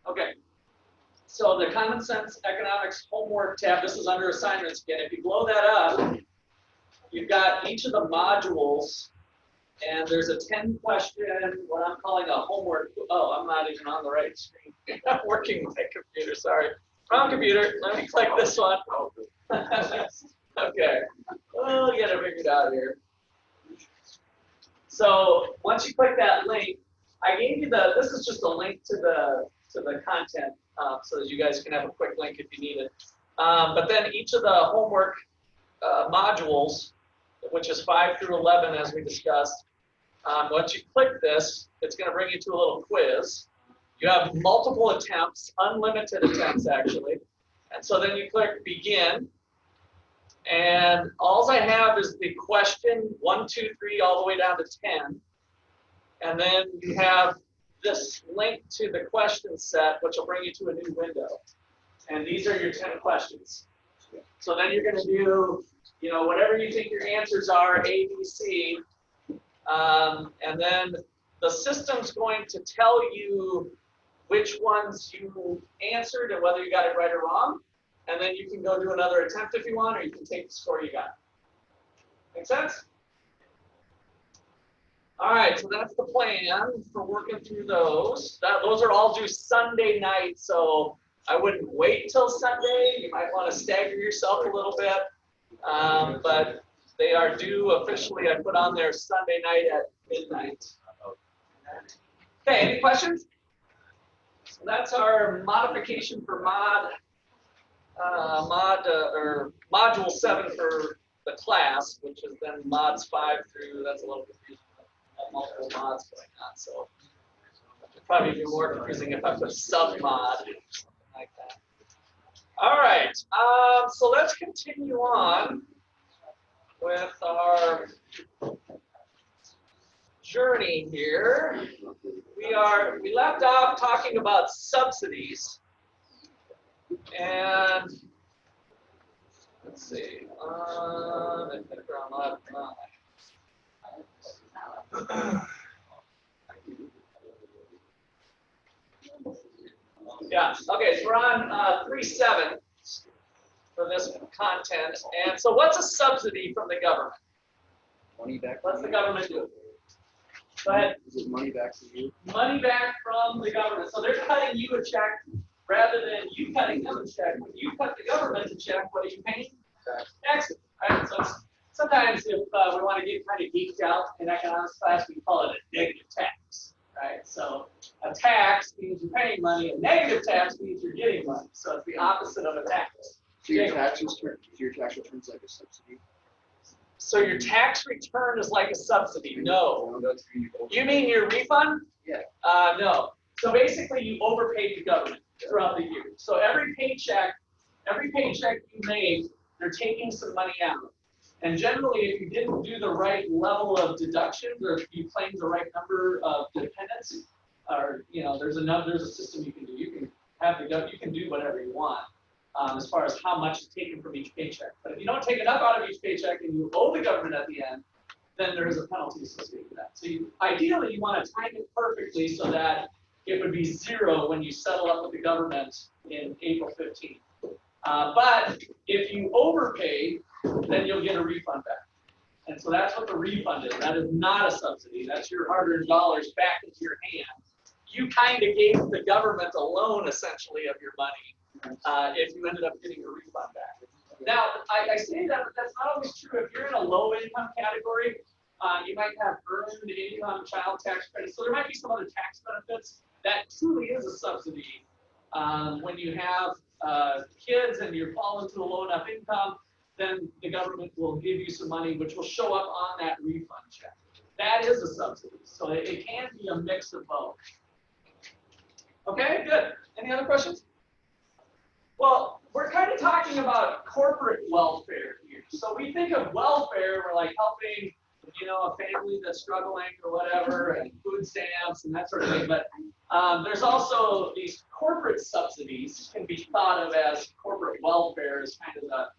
Okay. So the Common Sense Economics Homework tab, this is under assignments again. If you blow that up, you've got each of the modules, and there's a 10-question, what I'm calling a homework. Oh, I'm not even on the right screen. I'm working with my computer, sorry. Wrong computer. Let me click this one. Okay. We'll get it figured out here. So once you click that link, I gave you this is just a link to the content, so that you guys can have a quick link if you need it. But then each of the homework modules, which is 5 through 11 as we discussed, once you click this, it's going to bring you to a little quiz. You have multiple attempts, unlimited attempts actually. And so then you click begin. And all I have is the question 1, 2, 3, all the way down to 10. And then you have this link to the question set, which will bring you to a new window. And these are your 10 questions. So then you're going to do, whatever you think your answers are, A, B, C. And then the system's going to tell you which ones you answered and whether you got it right or wrong. And then you can go do another attempt if you want, or you can take the score you got. Make sense? All right, so that's the plan for working through those. Those are all due Sunday night, so I wouldn't wait till Sunday. You might want to stagger yourself a little bit, but they are due officially. I put on there Sunday night at midnight. Okay, any questions? So that's our modification for module 7 for the class, which is then mods 5 through. That's a little confusing. Multiple mods going on, so it'd probably be more confusing if I put sub mod, something like that. All right, so let's continue on with our journey here. We left off talking about subsidies, and let's see. Yeah, okay, so we're on 3.7 for this content. And so what's a subsidy from the government? Money back. What's the government do? Go ahead. Is it money back to you? Money back from the government. So they're cutting you a check rather than you cutting them a check. When you cut the government a check, what are you paying? Taxes. Right? So sometimes if we want to get kind of geeked out in economics class, we call it a negative tax. Right? So a tax means you're paying money. A negative tax means you're getting money. So it's the opposite of a tax. So your tax return's like a subsidy? So your tax return is like a subsidy? No. You mean your refund? Yeah. No. So basically you overpaid the government throughout the year. So every paycheck you make, they're taking some money out. And generally, if you didn't do the right level of deductions, or if you claimed the right number of dependents, or there's a system you can do. You can have you can do whatever you want as far as how much is taken from each paycheck. But if you don't take enough out of each paycheck and you owe the government at the end, then there is a penalty associated with that. So ideally, you want to time it perfectly so that it would be 0 when you settle up with the government in April 15th. But if you overpay, then you'll get a refund back. And so that's what the refund is. That is not a subsidy. That's your hard-earned dollars back into your hand. You kind of gave the government a loan, essentially, of your money if you ended up getting a refund back. Now, I say that, but that's not always true. If you're in a low-income category, you might have earned income child tax credit. So there might be some other tax benefits. That truly is a subsidy. When you have kids and you fall into a low enough income, then the government will give you some money, which will show up on that refund check. That is a subsidy. So it can be a mix of both. Okay, good. Any other questions? Well, we're kind of talking about corporate welfare here. So we think of welfare, we're like helping, a family that's struggling or whatever, and food stamps and that sort of thing. But there's also these corporate subsidies can be thought of as corporate welfare as kind of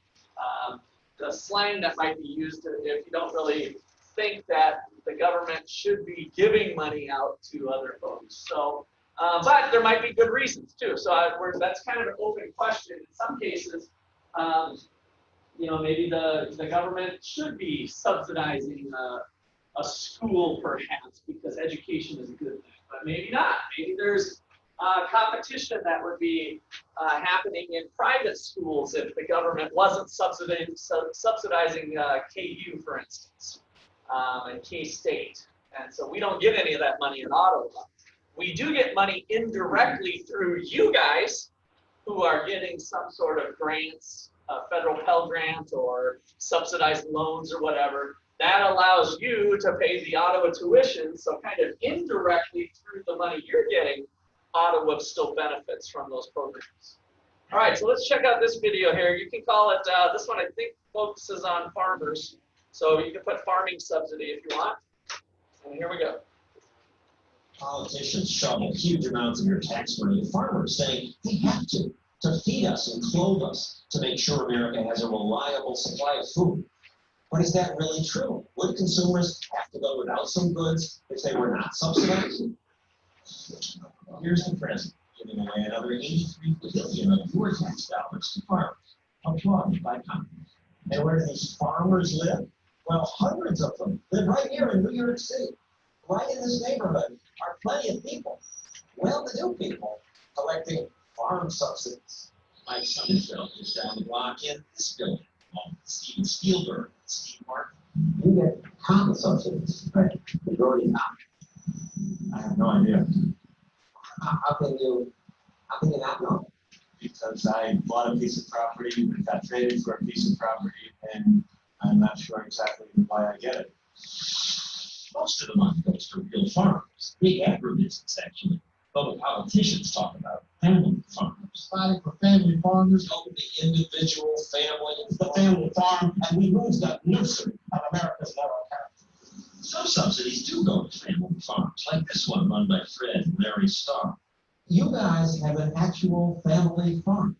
the slang that might be used if you don't really think that the government should be giving money out to other folks. So But there might be good reasons too. So that's kind of an open question. In some cases, maybe the government should be subsidizing a school perhaps because education is a good thing, but maybe not. Maybe there's competition that would be happening in private schools if the government wasn't subsidizing KU, for instance, and K-State. And so we don't get any of that money in Ottawa. We do get money indirectly through you guys who are getting some sort of grants, federal Pell Grant or subsidized loans or whatever. That allows you to pay the Ottawa tuition. So kind of indirectly through the money you're getting, Ottawa still benefits from those programs. All right, so let's check out this video here. You can call it, this one I think focuses on farmers. So you can put farming subsidy if you want. And here we go. Politicians shovel huge amounts of your tax money to farmers, saying they have to feed us and clothe us, to make sure America has a reliable supply of food. But is that really true? Would consumers have to go without some goods if they were not subsidized? Here's the president giving away another $83 billion of your tax dollars to farmers, applauded by Congress. And where do these farmers live? Well, hundreds of them live right here in New York City. Right in this neighborhood are plenty of people, well-to-do people, collecting farm subsidies. Mike Sonnenfeld is down the block in this building, along with Steven Spielberg and Steve Martin. You get common subsidies, right? Majority not. I have no idea. How can you not know? Because I bought a piece of property, and got traded for a piece of property, and I'm not sure exactly why I get it. Most of the money goes to real farmers, big agribusiness actually. But what politicians talk about, family farmers. Fighting for family farmers, helping the individual family, the family farm, and we lose that nursery of America's moral character. Some subsidies do go to family farms, like this one run by Fred and Larry Starr. You guys have an actual family farm.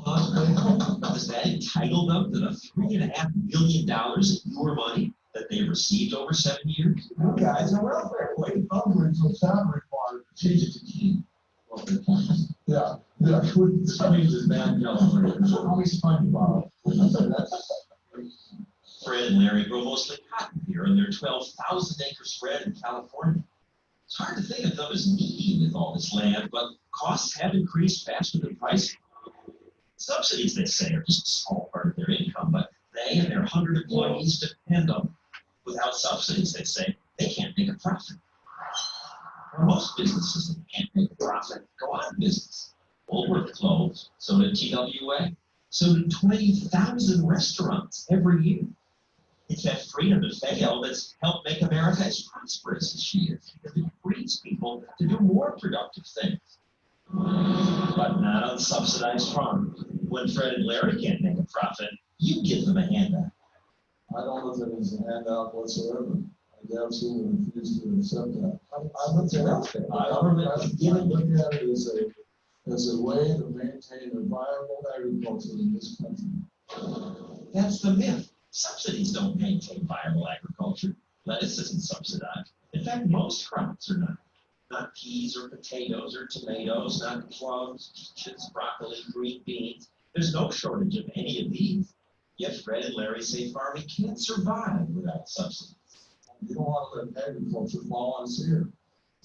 Does that entitle them to the $3.5 million of your money that they received over 7 years? You guys are welfare quake. Upwards of family farm. Change it to King. Yeah. Change is bad California. Always fun, Bob. Fred and Larry grow mostly cotton here in their 12,000-acre spread in California. It's hard to think of them as needy with all this land, but costs have increased faster than pricing. Subsidies, they say, are just a small part of their income, but they and their 100 employees depend on them. Without subsidies, they say, they can't make a profit. Most businesses that can't make a profit go out of business. Woolworth closed, so did TWA, so did 20,000 restaurants every year. It's that freedom to fail that's helped make America as prosperous as she is, because it frees people to do more productive things. But not on subsidized farms. When Fred and Larry can't make a profit, you give them a handout. I don't look at it as a handout whatsoever. I absolutely refuse to accept that. I look at it. I look at it as a way to maintain a viable agriculture in this country. That's the myth. Subsidies don't maintain viable agriculture. Lettuce isn't subsidized. In fact, most crops are not. Not peas or potatoes or tomatoes, not plums, peaches, broccoli, green beans. There's no shortage of any of these. Yet Fred and Larry say farming can't survive without subsidies. You don't want to let agriculture fall on its ear.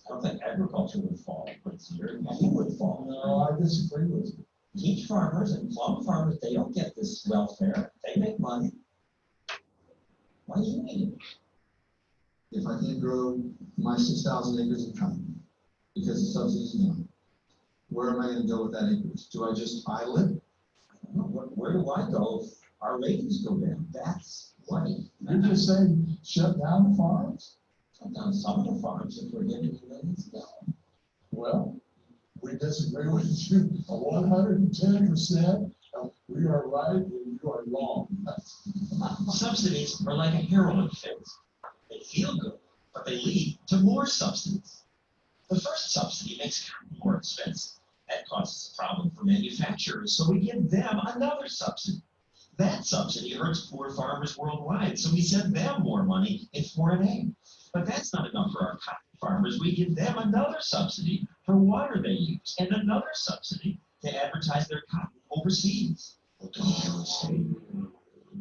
I don't think agriculture would fall on its ear. You would fall. No, I disagree with you. Peach farmers and plum farmers, they don't get this welfare. They make money. Why do you need it? If I can't grow my 6,000 acres of cotton because the subsidies are gone, where am I going to go with that acreage? Do I just idle it? I don't know. Where do I go if our ratings go down? That's why. You're just saying shut down the farms? Shut down some of the farms if we're getting millions down. Well, we disagree with you 110%. We are right and you are wrong. Subsidies are like a heroin fix. They feel good, but they lead to more subsidies. The first subsidy makes cotton more expensive. That causes a problem for manufacturers, so we give them another subsidy. That subsidy hurts poor farmers worldwide, so we send them more money in foreign aid. But that's not enough for our cotton farmers, we give them another subsidy for water they use, and another subsidy to advertise their cotton overseas. Well, don't you say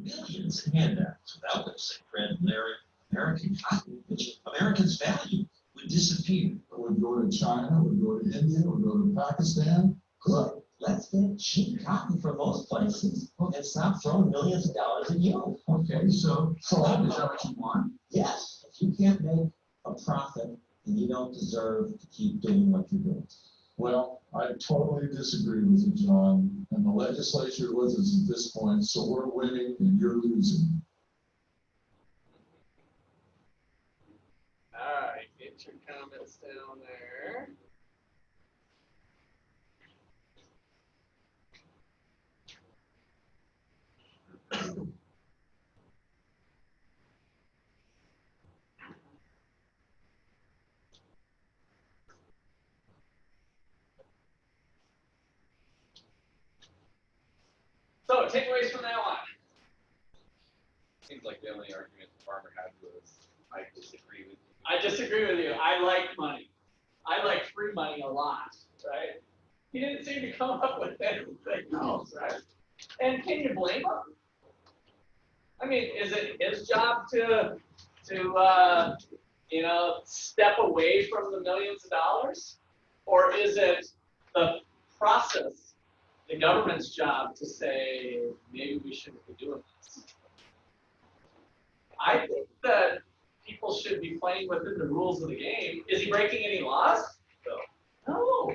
millions in handouts without which American cotton, which Americans value, would disappear. It would go to China, would go to India, would go to Pakistan. Good. Let's get cheap cotton from those places and stop throwing millions of dollars at you. Okay, so is that what you want? Yes, if you can't make a profit, then you don't deserve to keep doing what you're doing. Well, I totally disagree with you, John, and the legislature with us at this point, so we're winning and you're losing. All right, get your comments down there. So, takeaways from now on. Seems like the only argument the farmer had was, I disagree with you. I disagree with you. I like money. I like free money a lot, right? He didn't seem to come up with anything else, right? And can you blame him? I mean, is it his job to step away from the millions of dollars? Or is it the process, the government's job to say, maybe we shouldn't be doing this? I think that people should be playing within the rules of the game. Is he breaking any laws? No,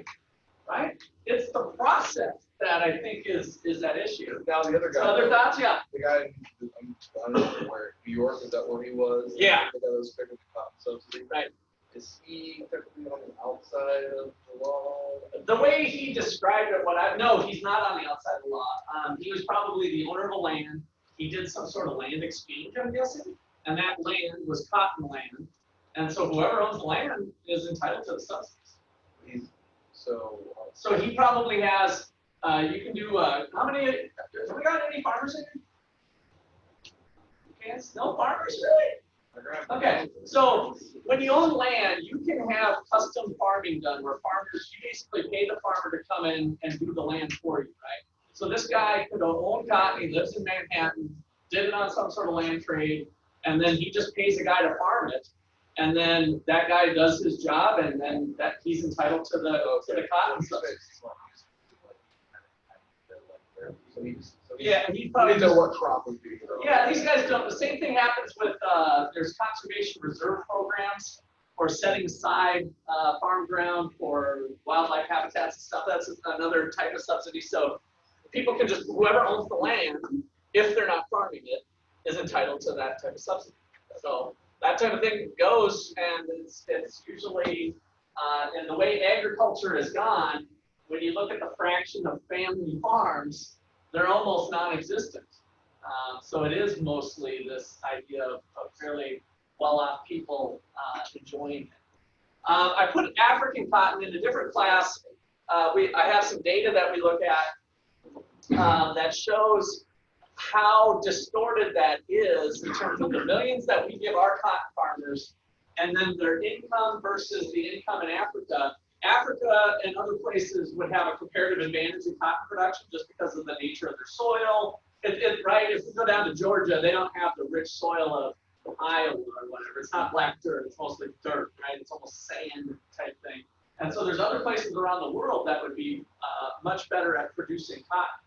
right? It's the process that I think is at issue. Now the other guy. Other thoughts? Yeah. The guy, I don't know where, New York, is that where he was? Yeah. The guy that was picking the cotton subsidy. Right. Is he technically on the outside of the law? The way he described it, no, he's not on the outside of the law. He was probably the owner of a land. He did some sort of land exchange, I'm guessing, and that land was cotton land. And so whoever owns the land is entitled to the subsidies. So he probably has, you can do, how many, have we got any farmers in here? Okay, no farmers, really? Okay, so when you own land, you can have custom farming done where farmers, you basically pay the farmer to come in and do the land for you, right? So this guy could own cotton, he lives in Manhattan, did it on some sort of land trade, and then he just pays a guy to farm it, and then that guy does his job, and then that he's entitled to the cotton subsidy. Yeah, he probably know what crop would be. Yeah, these guys don't. The same thing happens with there's conservation reserve programs for setting aside farm ground for wildlife habitats and stuff. That's another type of subsidy. So people can just, whoever owns the land, if they're not farming it, is entitled to that type of subsidy. So that type of thing goes, and it's usually, and the way agriculture has gone, when you look at the fraction of family farms, they're almost non-existent. So it is mostly this idea of fairly well-off people enjoying it. I put African cotton in a different class. I have some data that we look at that shows how distorted that is in terms of the millions that we give our cotton farmers and then their income versus the income in Africa. Africa and other places would have a comparative advantage in cotton production just because of the nature of their soil. Right, if you go down to Georgia, they don't have the rich soil of Iowa or whatever. It's not black dirt, it's mostly dirt, right? It's almost sand type thing. And so there's other places around the world that would be much better at producing cotton.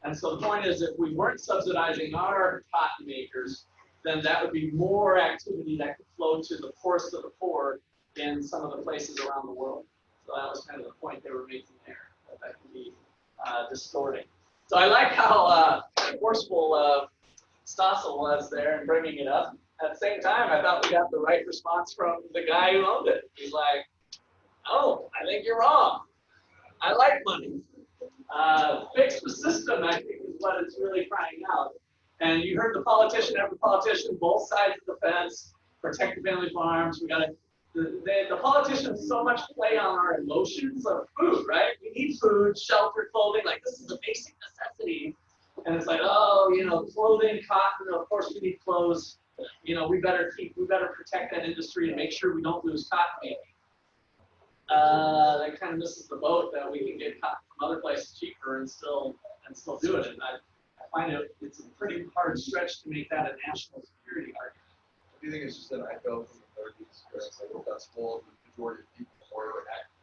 And so the point is, if we weren't subsidizing our cotton makers, then that would be more activity that could flow to the poorest of the poor in some of the places around the world. So that was kind of the point they were making there, that can be distorting. So I like how forceful Stossel was there in bringing it up. At the same time, I thought we got the right response from the guy who owned it. He's like, oh, I think you're wrong. I like money. Fix the system, I think, is what it's really crying out. And you heard the politician after politician, both sides of the fence, protect the family farms. We got to. The politicians so much play on our emotions of food, right? We need food, shelter, clothing, like this is a basic necessity. And it's like, oh, clothing, cotton, of course we need clothes. we better protect that industry and make sure we don't lose cotton making. That kind of misses the boat that we can get cotton from other places cheaper and still do it. And I find it's a pretty hard stretch to make that a national security argument. Do you think it's just that I felt from the 30s where it's like that's full of the majority of people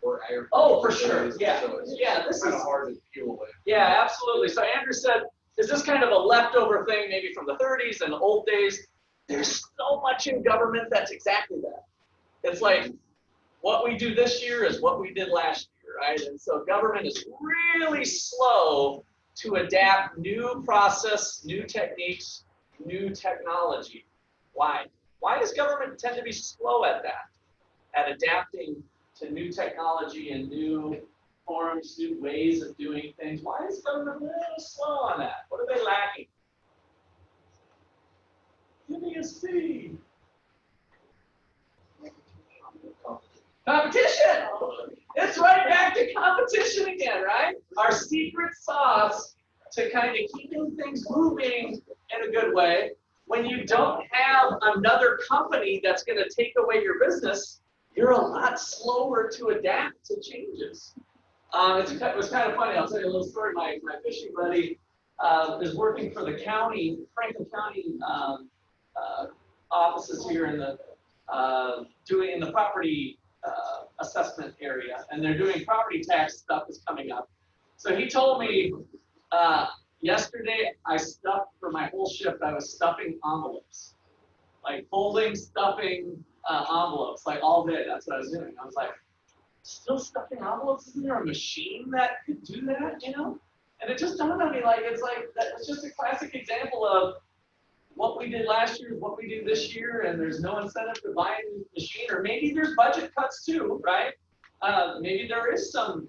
or agriculture? Oh, for sure. Yeah. So it's This kind is of hard to peel away. Yeah, absolutely. So Andrew said, is this kind of a leftover thing, maybe from the 30s and old days? There's so much in government that's exactly that. It's like what we do this year is what we did last year, right? And so government is really slow to adapt new process, new techniques, new technology. Why? Why does government tend to be slow at that? At adapting to new technology and new forms, new ways of doing things. Why is government a little slow on that? What are they lacking? Give me a C. Competition! It's right back to competition again, right? Our secret sauce to kind of keeping things moving in a good way. When you don't have another company that's going to take away your business, you're a lot slower to adapt to changes. It was kind of funny. I'll tell you a little story. My fishing buddy is working for the county, Franklin County offices here in the doing in the property assessment area, and they're doing property tax stuff is coming up. So he told me yesterday I stuffed for my whole shift. I was stuffing envelopes, like folding, stuffing envelopes, like all day. That's what I was doing. I was like, still stuffing envelopes? Isn't there a machine that could do that? And it just dawned on me, like it's just a classic example of what we did last year is what we do this year, and there's no incentive to buy a new machine, or maybe there's budget cuts too, right? Maybe there is some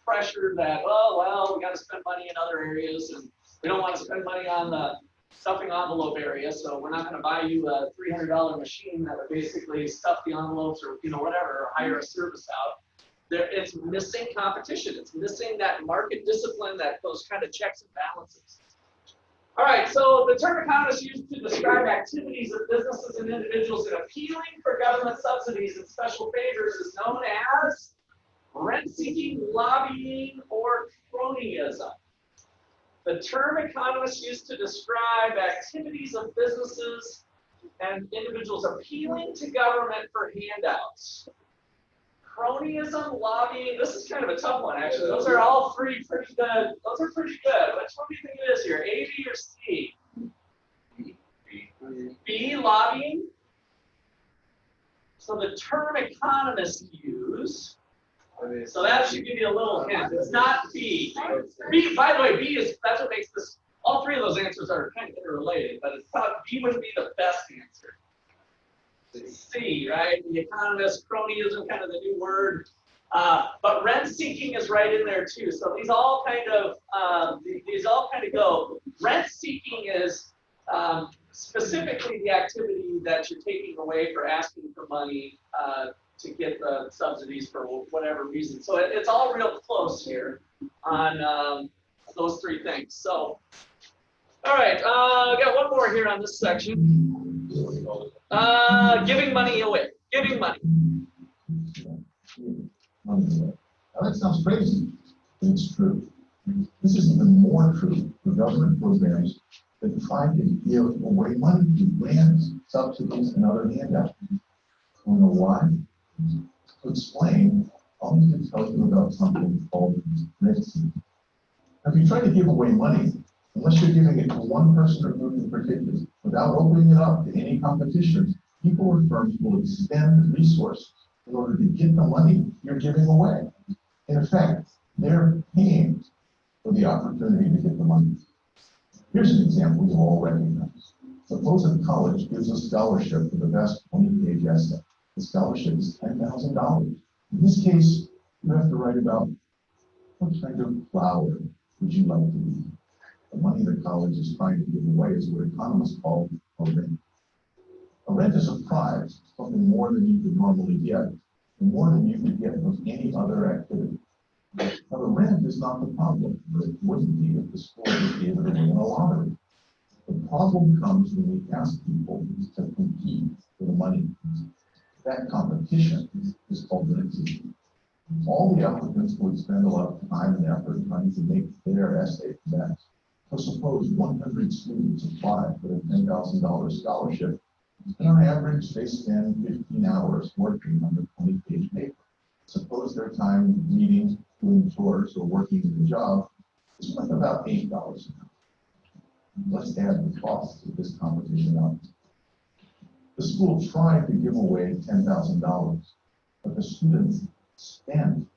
pressure that, oh, well, we got to spend money in other areas, and we don't want to spend money on the stuffing envelope area, so we're not going to buy you a $300 machine that would basically stuff the envelopes or whatever, or hire a service out. It's missing competition. It's missing that market discipline, those kind of checks and balances. All right, so the term economists used to describe activities of businesses and individuals in appealing for government subsidies and special favors is known as rent-seeking, lobbying, or cronyism. The term economists used to describe activities of businesses and individuals appealing to government for handouts. Cronyism, lobbying, this is kind of a tough one, actually. Those are all pretty good. Those are pretty good. Which one do you think it is here, A, B, or C? B, lobbying. So the term economists use, so that should give you a little hint. It's not B. B, by the way, that's what makes this, all three of those answers are kind of interrelated, but it's thought B would be the best answer. C, right? The economist, cronyism, kind of the new word. But rent seeking is right in there too. So these all kind of go. Rent seeking is specifically the activity that you're taking away for asking for money to get the subsidies for whatever reason. So it's all real close here on those three things. So, all right, I got one more here on this section. Giving money away. Giving money. Now that sounds crazy, but it's true. This is even more true for government programs that try to give away money to grants, subsidies, and other handouts. You know why? To explain, I'll need to tell you about something called rent-seeking. If you try to give away money, unless you're giving it to one person or group in particular, without opening it up to any competition, people or firms will expend resources in order to get the money you're giving away. In effect, they're paying for the opportunity to get the money. Here's an example you all recognize. Suppose a college gives a scholarship for the best 20-page essay. The scholarship is $10,000. In this case, you have to write about what kind of flower would you like to be. The money the college is trying to give away is what economists call a rent. A rent is a prize, something more than you could normally get, and more than you could get with any other activity. Now, the rent is not the problem, but it wouldn't be if the school gave it away in a lottery. The problem comes when we ask people to compete for the money. That competition is called rent seeking. All the applicants would spend a lot of time and effort trying to make their essay best. So suppose 100 students apply for a $10,000 scholarship, and on average they spend 15 hours working on a 20-page paper. Suppose their time reading, doing chores, or working in the job is worth about $8 an hour. Let's add the costs of this competition up. The school tried to give away $10,000, but the students spent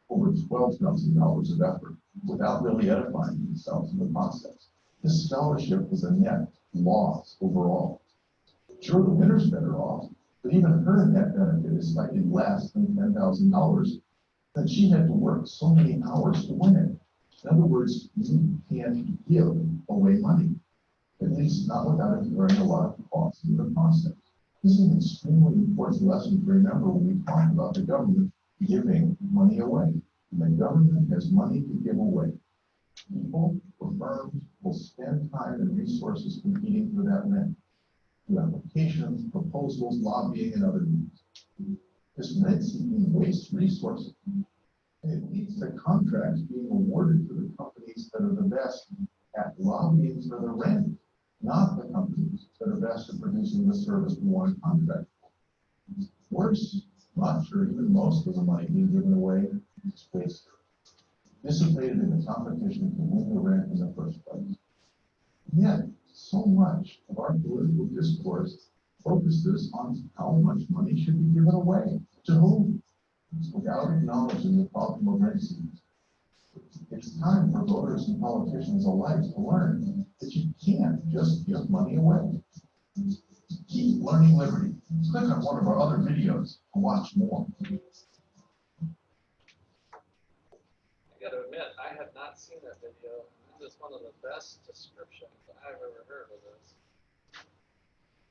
over $12,000 of effort without really edifying themselves in the process. This scholarship was a net loss overall. Sure, the winner's better off, but even her net benefit is slightly less than $10,000, that she had to work so many hours to win it. In other words, you can't give away money, at least not without incurring a lot of costs in the process. This is an extremely important lesson to remember when we talk about the government giving money away. When the government has money to give away, people or firms will spend time and resources competing for that rent through applications, proposals, lobbying, and other means. This rent seeking wastes resources, and it leads to contracts being awarded to the companies that are the best at lobbying for the rent, not the companies that are best at producing the service we want to contract for. Worse, much or even most of the money being given away is wasted, dissipated in the competition to win the rent in the first place. And yet, so much of our political discourse focuses on how much money should be given away, to whom, without acknowledging the problem of rent seeking. It's time for voters and politicians alike to learn that you can't just give money away. Keep learning liberty. Click on one of our other videos to watch more. I gotta admit, I have not seen that video. This is one of the best descriptions I've ever heard of this.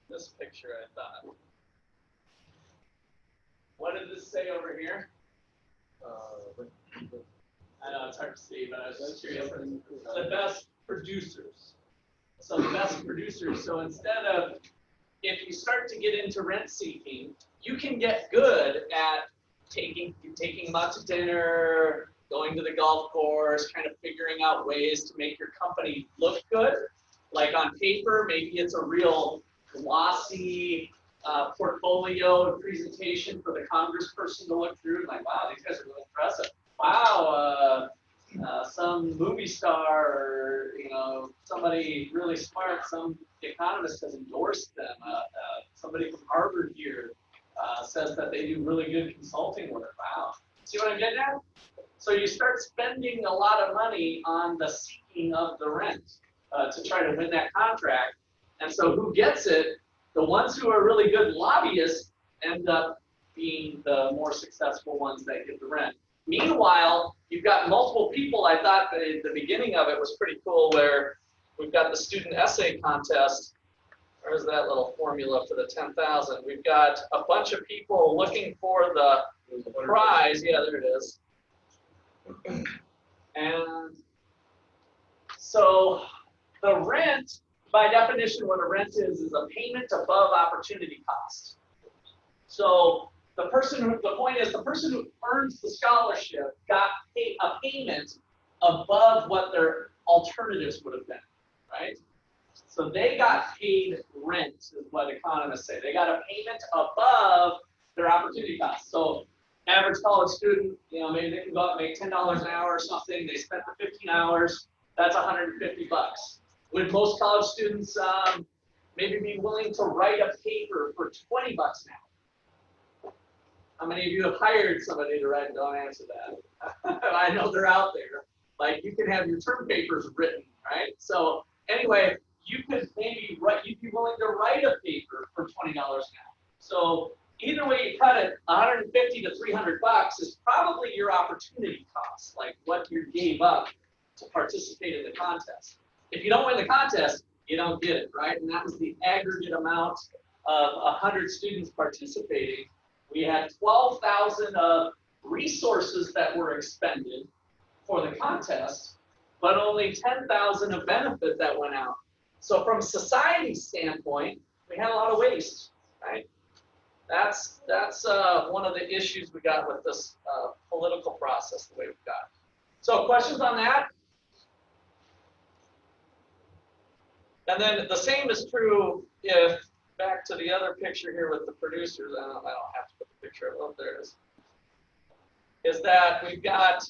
This picture, I thought. What did this say over here? I know it's hard to see, but I was just curious. The best producers. So the best producers. So instead of, if you start to get into rent seeking, you can get good at taking them out to dinner, going to the golf course, kind of figuring out ways to make your company look good. Like on paper, maybe it's a real glossy portfolio and presentation for the congressperson to look through. And like, wow, these guys are really impressive. Wow, some movie star or somebody really smart, some economist has endorsed them. Somebody from Harvard here says that they do really good consulting work. Wow, see what I'm getting at? So you start spending a lot of money on the seeking of the rent to try to win that contract. And so who gets it? The ones who are really good lobbyists end up being the more successful ones that get the rent. Meanwhile, you've got multiple people. I thought that the beginning of it was pretty cool where we've got the student essay contest. Where's that little formula for the 10,000? We've got a bunch of people looking for the prize. Yeah, there it is. And so the rent, by definition, what a rent is a payment above opportunity cost. So the point is the person who earns the scholarship got a payment above what their alternatives would have been, right? So they got paid rent, is what economists say. They got a payment above their opportunity cost. So average college student, maybe they can go out and make $10 an hour or something. They spent the 15 hours. That's $150. Would most college students maybe be willing to write a paper for $20 an hour? How many of you have hired somebody to write? Don't answer that. I know they're out there. Like you can have your term papers written, right? So anyway, you could maybe you'd be willing to write a paper for $20 an hour. So either way you cut it, 150 to $300 is probably your opportunity cost, like what you gave up to participate in the contest. If you don't win the contest, you don't get it, right? And that was the aggregate amount of 100 students participating. We had 12,000 of resources that were expended for the contest, but only 10,000 of benefit that went out. So from society's standpoint, we had a lot of waste, right? That's one of the issues we got with this political process the way we've got. So questions on that? And then the same is true if, back to the other picture here with the producers, I don't have to put the picture up, there it is that we've got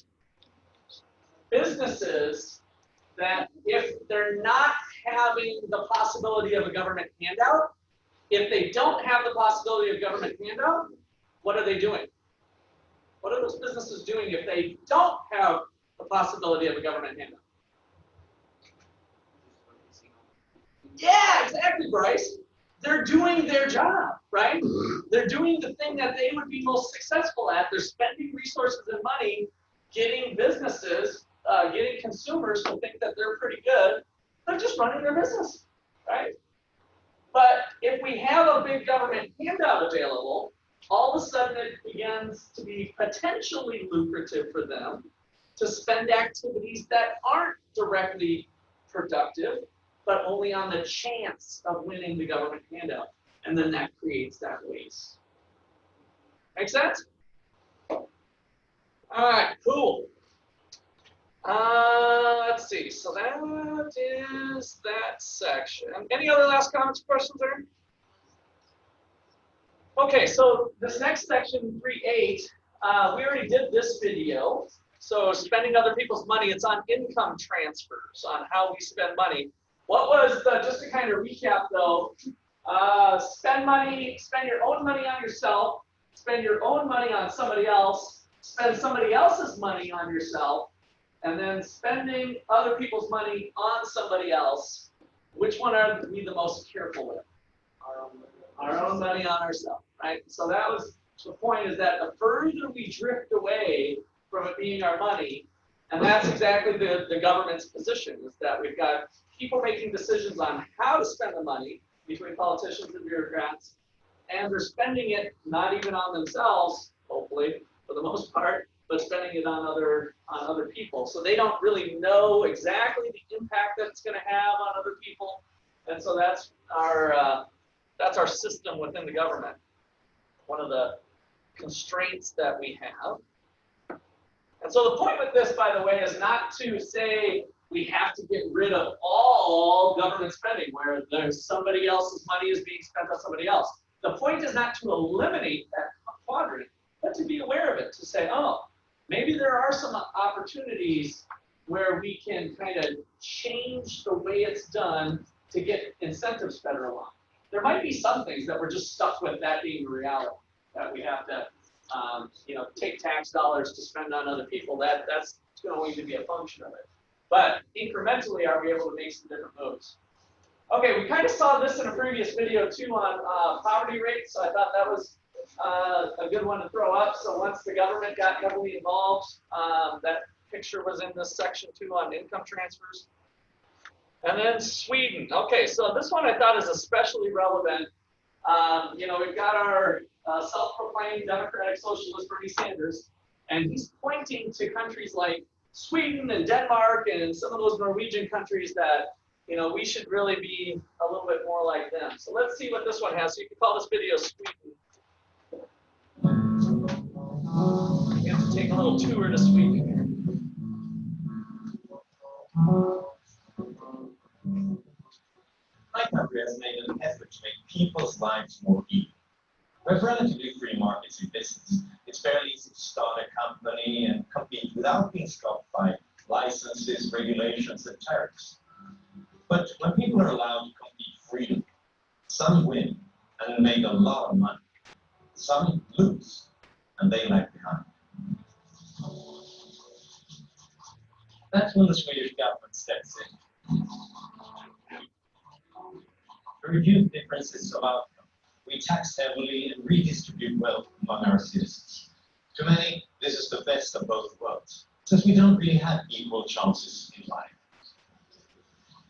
businesses that if they're not having the possibility of a government handout, if they don't have the possibility of government handout, what are they doing? What are those businesses doing if they don't have the possibility of a government handout? Yeah, exactly, Bryce. They're doing their job, right? They're doing the thing that they would be most successful at. They're spending resources and money, getting businesses, getting consumers to think that they're pretty good. They're just running their business, right? But if we have a big government handout available, all of a sudden it begins to be potentially lucrative for them to spend activities that aren't directly productive, but only on the chance of winning the government handout. And then that creates that waste. Make sense? All right, cool. Let's see, so that is that section. Any other last comments, questions there? Okay, so this next section, 3.8, we already did this video. So spending other people's money, it's on income transfers, on how we spend money. What was the, just to kind of recap though, spend your own money on yourself, spend your own money on somebody else, spend somebody else's money on yourself, and then spending other people's money on somebody else. Which one are we the most careful with? Our own money on ourselves, right? So that was the point, is that the further we drift away from it being our money, and that's exactly the government's position, is that we've got people making decisions on how to spend the money between politicians and bureaucrats, and they're spending it not even on themselves, hopefully, for the most part, but spending it on other people. So they don't really know exactly the impact that it's going to have on other people, and so that's our system within the government. One of the constraints that we have. And so the point with this, by the way, is not to say we have to get rid of all government spending where there's somebody else's money is being spent on somebody else. The point is not to eliminate that quadrant, but to be aware of it, to say, oh, maybe there are some opportunities where we can kind of change the way it's done to get incentives better along. There might be some things that we're just stuck with that being the reality, that we have to take tax dollars to spend on other people. That's going to be a function of it. But incrementally, are we able to make some different moves? Okay, we kind of saw this in a previous video too on poverty rates, so I thought that was a good one to throw up. So once the government got heavily involved, that picture was in this section too on income transfers. And then Sweden. Okay, so this one I thought is especially relevant. We've got our self-proclaimed democratic socialist Bernie Sanders, and he's pointing to countries like Sweden and Denmark and some of those Norwegian countries that, we should really be a little bit more like them. So let's see what this one has. So you can call this video Sweden. We have to take a little tour to Sweden here. My country has made an effort to make people's lives more equal. We have relatively free markets in business. It's fairly easy to start a company and compete without being stopped by licenses, regulations, and tariffs. But when people are allowed to compete freely, some win and make a lot of money. Some lose and they lag behind. That's when the Swedish government steps in. To reduce differences of outcome, we tax heavily and redistribute wealth among our citizens. To many, this is the best of both worlds, since we don't really have equal chances in life.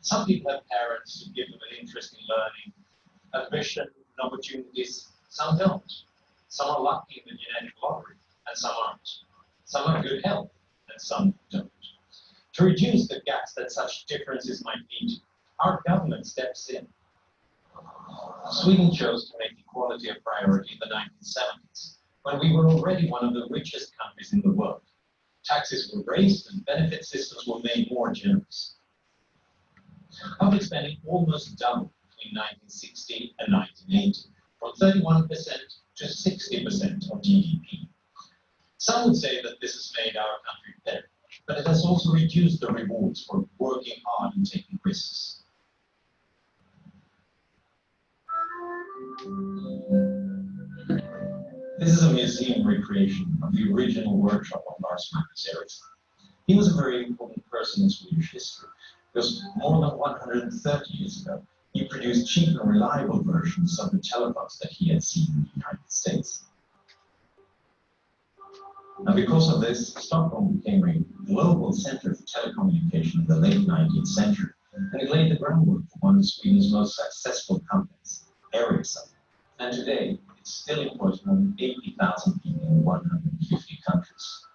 Some people have parents who give them an interest in learning, a vision and opportunities. Some don't. Some are lucky in the genetic lottery, and some aren't. Some have good health, and some don't. To reduce the gaps that such differences might lead to, our government steps in. Sweden chose to make equality a priority in the 1970s, when we were already one of the richest countries in the world. Taxes were raised and benefit systems were made more generous. Public spending almost doubled between 1960 and 1980, from 31% to 60% of GDP. Some would say that this has made our country better, but it has also reduced the rewards for working hard and taking risks. This is a museum recreation of the original workshop of Lars Magnus Ericsson. He was a very important person in Swedish history, because more than 130 years ago, he produced cheap and reliable versions of the telephones that he had seen in the United States. And because of this, Stockholm became a global center for telecommunication in the late 19th century, and it laid the groundwork for one of Sweden's most successful companies, Ericsson. And today, it's still employs more than 80,000 people in 150 countries.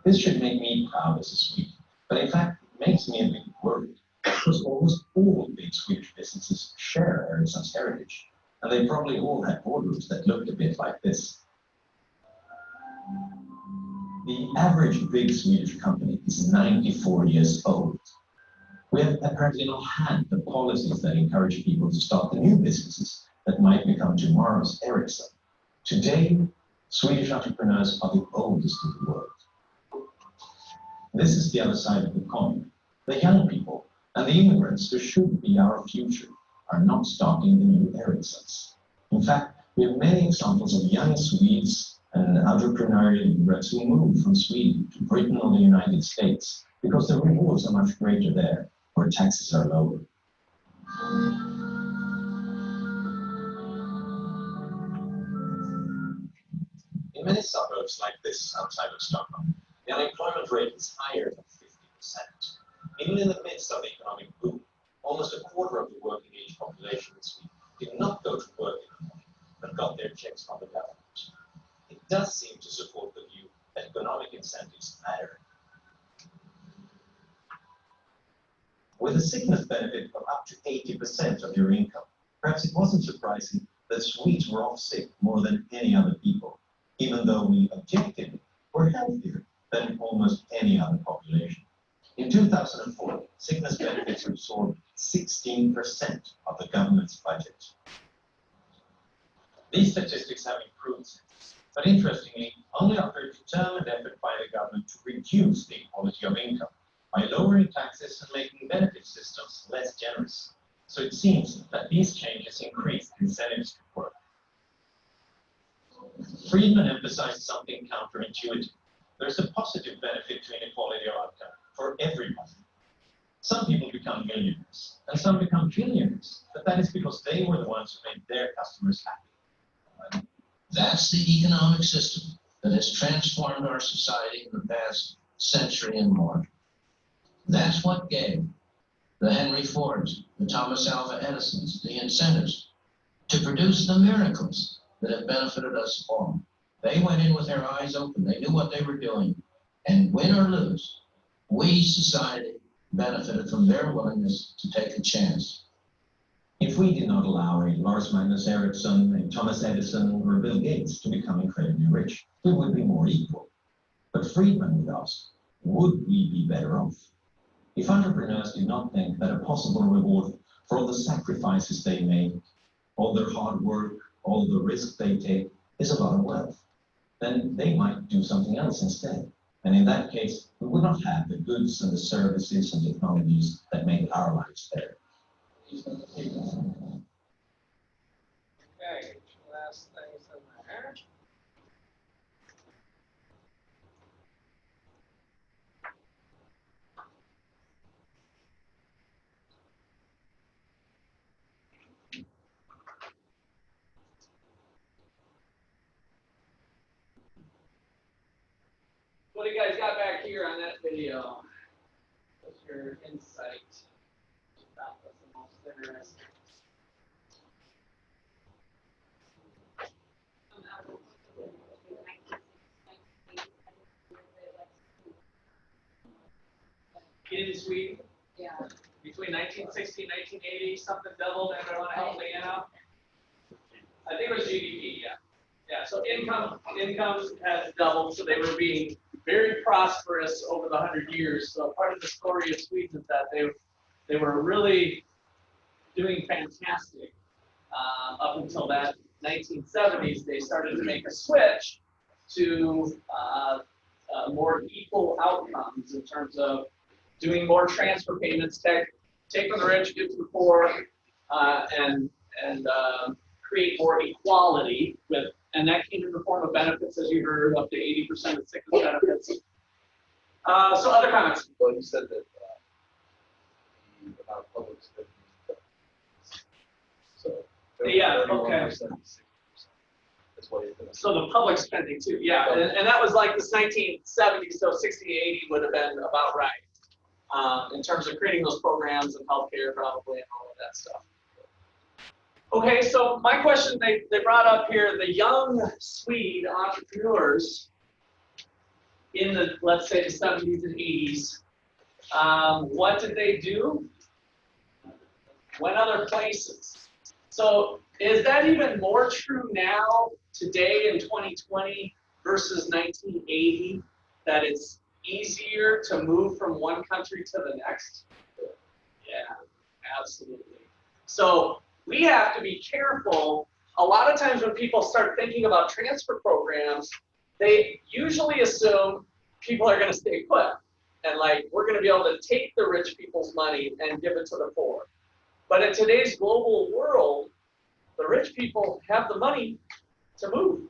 This should make me proud as a Swede, but in fact, it makes me a bit worried, because almost all big Swedish businesses share Ericsson's heritage, and they probably all had boardrooms that looked a bit like this. The average big Swedish company is 94 years old. We have apparently not had the policies that encourage people to start the new businesses that might become tomorrow's Ericsson. Today, Swedish entrepreneurs are the oldest in the world. This is the other side of the coin. The young people and the immigrants who should be our future are not starting the new Ericssons. In fact, we have many examples of young Swedes and entrepreneurial immigrants who moved from Sweden to Britain or the United States because the rewards are much greater there, where taxes are lower. In many suburbs like this outside of Stockholm, the unemployment rate is higher than 50%. Even in the midst of the economic boom, almost a quarter of the working age population in Sweden did not go to work in the morning, but got their checks from the government. It does seem to support the view that economic incentives matter. With a sickness benefit of up to 80% of your income, perhaps it wasn't surprising that Swedes were off sick more than any other people, even though we objectively were healthier than almost any other population. In 2004, sickness benefits absorbed 16% of the government's budget. These statistics have improved since, but interestingly, only after a determined effort by the government to reduce the inequality of income by lowering taxes and making benefit systems less generous. So it seems that these changes increased incentives to work. Friedman emphasized something counterintuitive. There's a positive benefit to inequality of outcome for everybody. Some people become millionaires, and some become billionaires, but that is because they were the ones who made their customers happy. That's the economic system that has transformed our society in the past century and more. That's what gave the Henry Fords, the Thomas Alva Edisons, the incentives to produce the miracles that have benefited us all. They went in with their eyes open. They knew what they were doing. And win or lose, we, society, benefited from their willingness to take a chance. If we did not allow a Lars Magnus Ericsson, a Thomas Edison, or Bill Gates to become incredibly rich, we would be more equal. But Friedman would ask, would we be better off? If entrepreneurs did not think that a possible reward for all the sacrifices they make, all their hard work, all the risk they take, is a lot of wealth, then they might do something else instead. And in that case, we would not have the goods and the services and technologies that make our lives better. Okay, last things in there. What do you guys got back here on that video? What's your insight? That was the most interesting. In Sweden? Yeah. between 1960 and 1980, something doubled. Anybody want to help Leanne out? I think it was GDP, yeah. Yeah, so income has doubled, so they were being very prosperous over the 100 years. So part of the story of Sweden is that they were really doing fantastic up until that 1970s. They started to make a switch to more equal outcomes in terms of doing more transfer payments, take from the rich, give to the poor, and create more equality and that came in the form of benefits, as you heard, up to 80% of sickness benefits. So other comments? Well, you said that the amount of public spending. So. Yeah, okay. 31% to 60%. That's what you're So the public spending too, yeah, and that was like this 1970s, so 60 to 80 would have been about right in terms of creating those programs and healthcare probably and all of that stuff. Okay, so my question they brought up here, the young Swede entrepreneurs in the, let's say, the 70s and 80s, what did they do? Went other places. So is that even more true now, today in 2020 versus 1980, that it's easier to move from one country to the next? Yeah, absolutely. So we have to be careful. A lot of times when people start thinking about transfer programs, they usually assume people are going to stay put. And like, we're going to be able to take the rich people's money and give it to the poor. But in today's global world, the rich people have the money to move.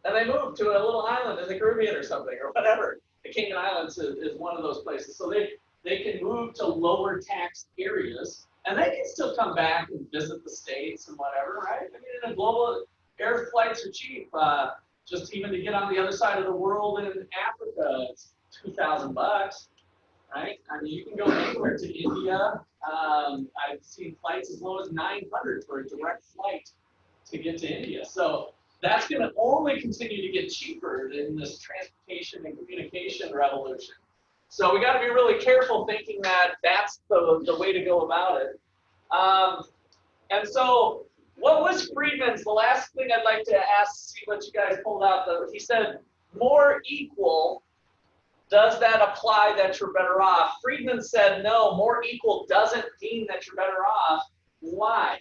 And they move to a little island in the Caribbean or something, or whatever. The Cayman Islands is one of those places. So they can move to lower taxed areas, and they can still come back and visit the States and whatever, right? I mean, in a global, air flights are cheap. Just even to get on the other side of the world in Africa, it's $2,000, right? I mean, you can go anywhere to India. I've seen flights as low as $900 for a direct flight to get to India. So that's going to only continue to get cheaper in this transportation and communication revolution. So we got to be really careful thinking that that's the way to go about it. And so what was Friedman's, the last thing I'd like to ask, see what you guys pulled out, though. He said, more equal, does that apply that you're better off? Friedman said, no, more equal doesn't mean that you're better off. Why?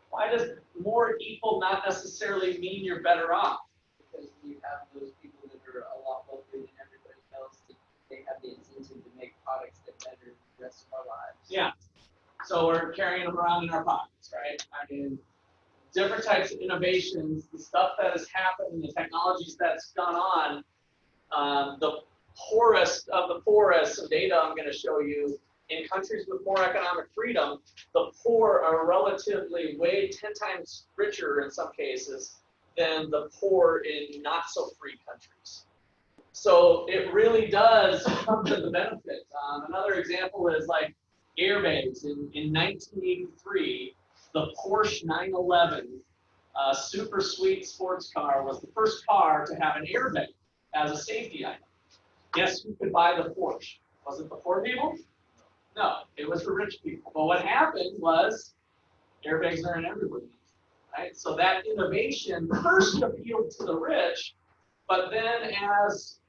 Why does more equal not necessarily mean you're better off? Because you have those people that are a lot wealthier than everybody else. They have the incentive to make products that better the rest of our lives. Yeah. So we're carrying them around in our pockets, right? I mean, different types of innovations, the stuff that has happened, and the technologies that's gone on, the poorest of the poorest, some data I'm going to show you, in countries with more economic freedom, the poor are relatively 10 times richer in some cases than the poor in not so free countries. So it really does come to the benefit. Another example is like airbags. In 1983, the Porsche 911 super sweet sports car was the first car to have an airbag as a safety item. Guess who could buy the Porsche? Was it the poor people? No, it was the rich people. But what happened was airbags are in everywhere, right? So that innovation first appealed to the rich, but then as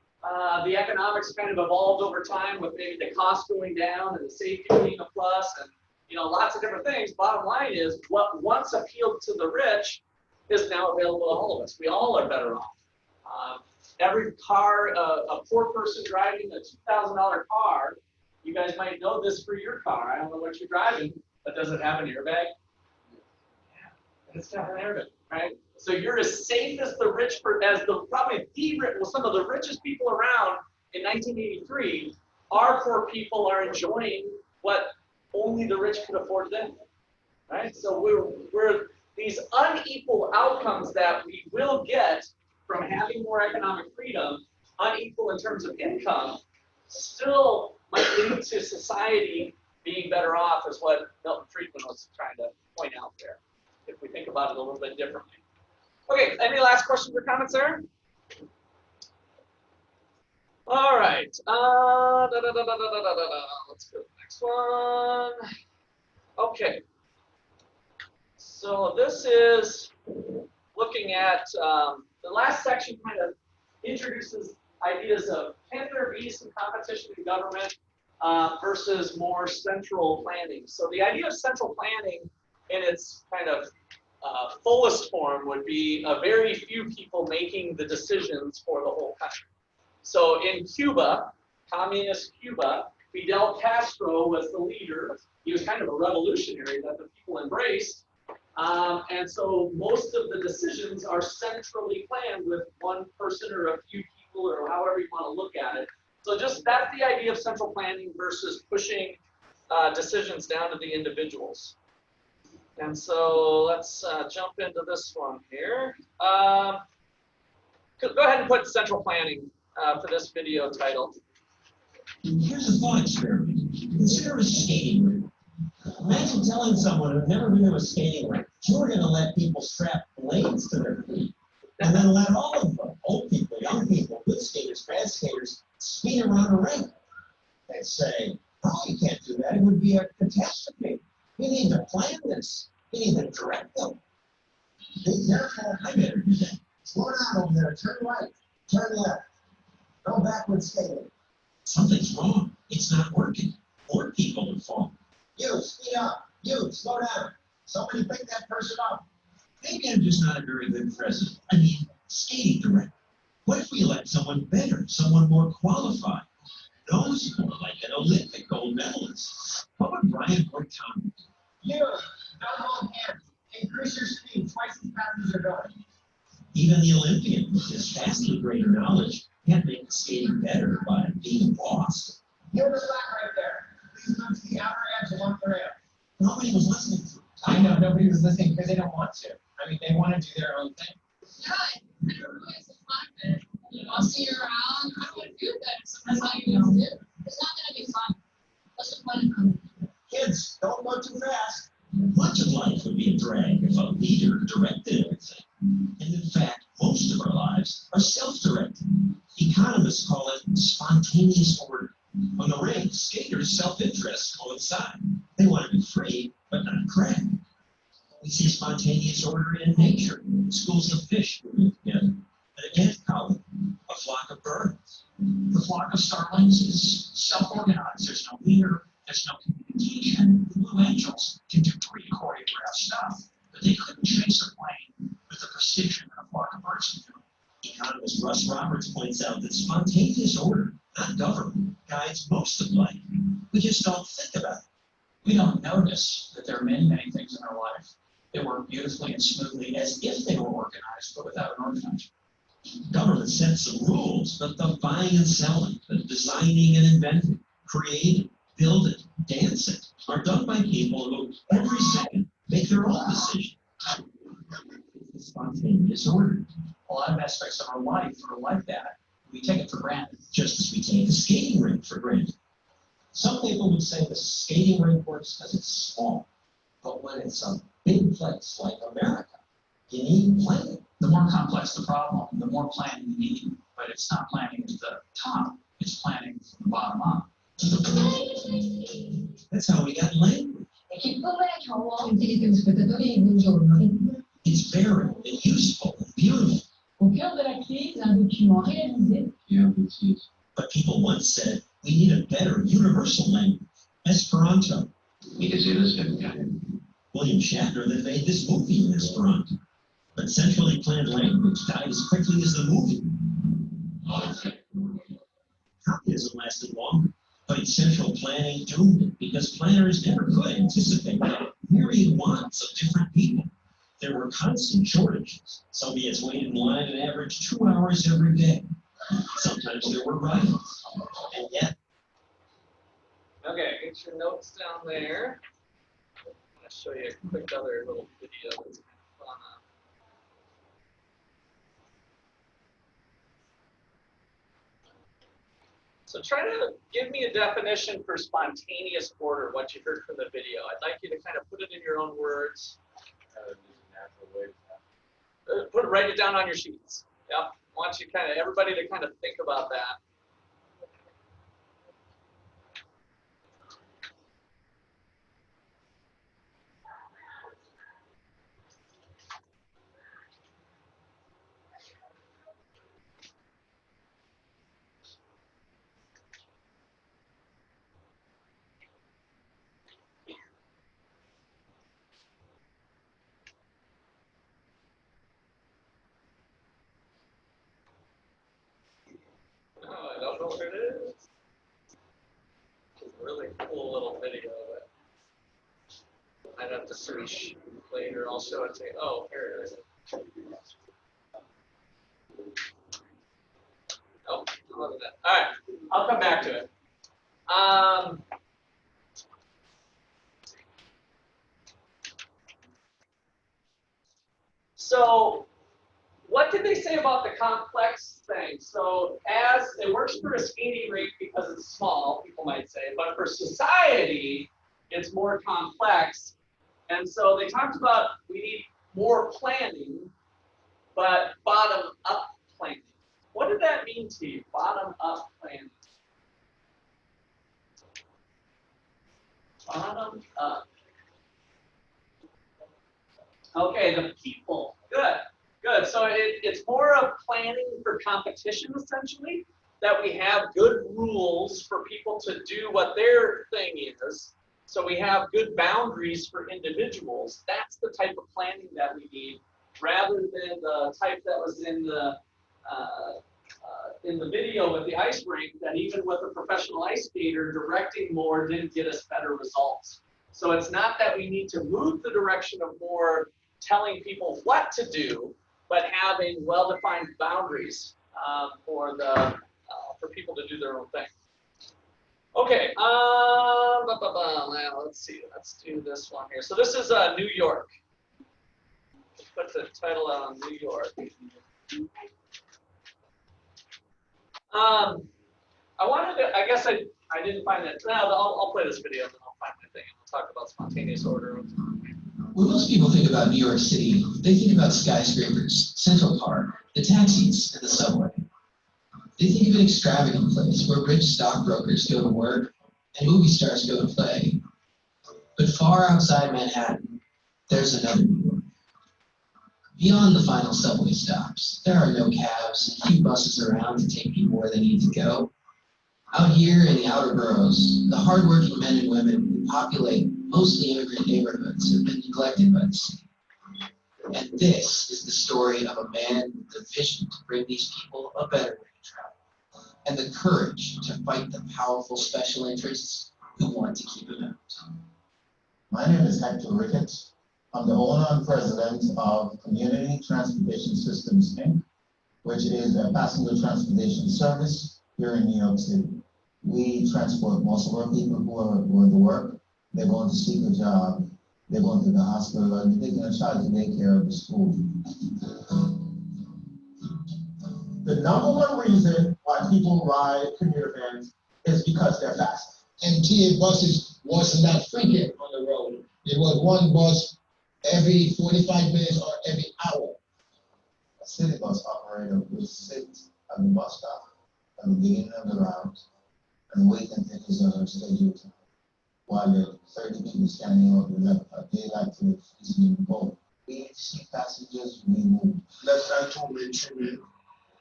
the economics kind of evolved over time with maybe the cost going down and the safety being a plus and lots of different things, bottom line is what once appealed to the rich is now available to all of us. We all are better off. Every car, a poor person driving a $2,000 car, you guys might know this for your car. I don't know what you're driving, but does it have an airbag? Yeah, it's got an airbag, right? So you're as safe as the rich, some of the richest people around in 1983. Our poor people are enjoying what only the rich could afford then, right? So we're these unequal outcomes that we will get from having more economic freedom, unequal in terms of income, still might lead to society being better off, is what Milton Friedman was trying to point out there, if we think about it a little bit differently. Okay, any last questions or comments there? All right. right. Let's go to the next one. Okay. So this is looking at the last section kind of introduces ideas of can there be some competition in government versus more central planning. So the idea of central planning in its kind of fullest form would be a very few people making the decisions for the whole country. So in Cuba, communist Cuba, Fidel Castro was the leader. He was kind of a revolutionary that the people embraced. And so most of the decisions are centrally planned with one person or a few people or however you want to look at it. So just that's the idea of central planning versus pushing decisions down to the individuals. And so let's jump into this one here. Go ahead and put central planning for this video title. Here's a thought experiment. Consider a skating rink. Imagine telling someone who'd never been to a skating rink, you're going to let people strap blades to their feet, and then let all of them, old people, young people, good skaters, bad skaters, speed around a rink. They'd say, oh, you can't do that. It would be a catastrophe. You need to plan this. You need to direct them. Be careful. I better do that. Slow down over there. Turn right. Turn left. Go backwards skating. Something's wrong. It's not working. More people would fall. You, speed up. You, slow down. Somebody pick that person up. Maybe I'm just not a very good president. I mean, skating director. What if we elect someone better, someone more qualified, knows more, like an Olympic gold medalist? What would Brian Borton do? You, don't hold hands. Increase your speed twice as fast as you're going. Even the Olympian with his vastly greater knowledge can't make the skating better by being boss. You're the slack right there. Please come to the outer edge along the rail. Nobody was listening to it. I know nobody was listening because they don't want to. I mean, they want to do their own thing. Yeah, I don't really have fun, but I'll see you around. I want to do that. So that's how you know it. It's not going to be fun. What's the point? Kids, don't go too fast. Much of life would be a drag if a leader directed everything. And in fact, most of our lives are self-directed. Economists call it spontaneous order. On the rink, skaters' self-interests coincide. They want to be free, but not cramped. We see spontaneous order in nature. Schools of fish moving together. At an ant colony, a flock of birds. The flock of starlings is self-organized. There's no leader. There's no communication. The Blue Angels can do pre-choreographed stuff, but they couldn't chase a plane with the precision that a flock of birds can do. Economist Russ Roberts points out that spontaneous order, not government, guides most of life. We just don't think about it. We don't notice that there are many, many things in our life that work beautifully and smoothly as if they were organized, but without an organizer. Government sets some rules, but the buying and selling, the designing and inventing, creating, building, dancing are done by people who every second make their own decision. Spontaneous order. A lot of aspects of our life are like that. We take it for granted. Just as we take a skating rink for granted. Some people would say the skating rink works because it's small. But when it's a big place like America, you need planning. The more complex the problem, the more planning you need. But it's not planning at the top. It's planning from the bottom up. That's how we got language. E che come trovo gli telespettatori buongiorno. It's varied and useful and beautiful. Au cœur de la crise, un document réalisé. But people once said we need a better universal language, Esperanto. William Shatner then made this movie in Esperanto. But centrally planned language died as quickly as the movie. Communism lasted longer, but central planning doomed it because planners never could anticipate the myriad wants of different people. There were constant shortages. Soviets waited in line an average 2 hours every day. Sometimes there were riots. And yet, Okay, get your notes down there. I'm going to show you a quick other little video that's kind of fun. So try to give me a definition for spontaneous order, what you heard from the video. I'd like you to kind of put it in your own words. Write it down on your sheets. Yep. I want you everybody to kind of think about that. don't know what it is. It's a really cool little video that I'd have to search later. I'll show it to you. Oh, here it is. Oh, look at that. All right, I'll come back to it. So, what did they say about the complex thing? So, as it works for a skating rink because it's small, people might say, but for society, it's more complex. And so they talked about we need more planning, but bottom up planning. What did that mean to you? Bottom up planning. Bottom up. Okay, the people. Good. Good. So it's more of planning for competition, essentially, that we have good rules for people to do what their thing is. So we have good boundaries for individuals. That's the type of planning that we need, rather than the type that was in the video with the ice rink, that even with a professional ice skater, directing more didn't get us better results. So it's not that we need to move the direction of more telling people what to do, but having well-defined boundaries for people to do their own thing. Okay, now let's see. Let's do this one here. So this is New York. Let's put the title out on New York. I wanted to. I guess I didn't find that. No, I'll play this video and then I'll find my thing and we'll talk about spontaneous order. When most people think about New York City, they think about skyscrapers, Central Park, the taxis, and the subway. They think of an extravagant place where rich stockbrokers go to work and movie stars go to play. But far outside Manhattan, there's another New York. Beyond the final subway stops, there are no cabs and few buses around to take people where they need to go. Out here in the outer boroughs, the hardworking men and women who populate mostly immigrant neighborhoods have been neglected by the city. And this is the story of a man with the vision to bring these people a better way to travel, and the courage to fight the powerful special interests who want to keep him out. My name is Hector Ricketts. I'm the owner and president of Community Transportation Systems, Inc., which is a passenger transportation service here in New York City. We transport most of our people who are going to work. They're going to seek a job. They're going to the hospital, or they're taking a child to daycare or the school. The number one reason why people ride commuter vans is because they're fast. MTA buses was not frequent on the road. There was one bus every 45 minutes or every hour. A city bus operator would sit at the bus stop at the beginning of the route and wait until his or her schedule time, while the 30 people standing up with a daylight to the freezing cold. We see passengers, we move. Less than 2 minutes, 3 minutes,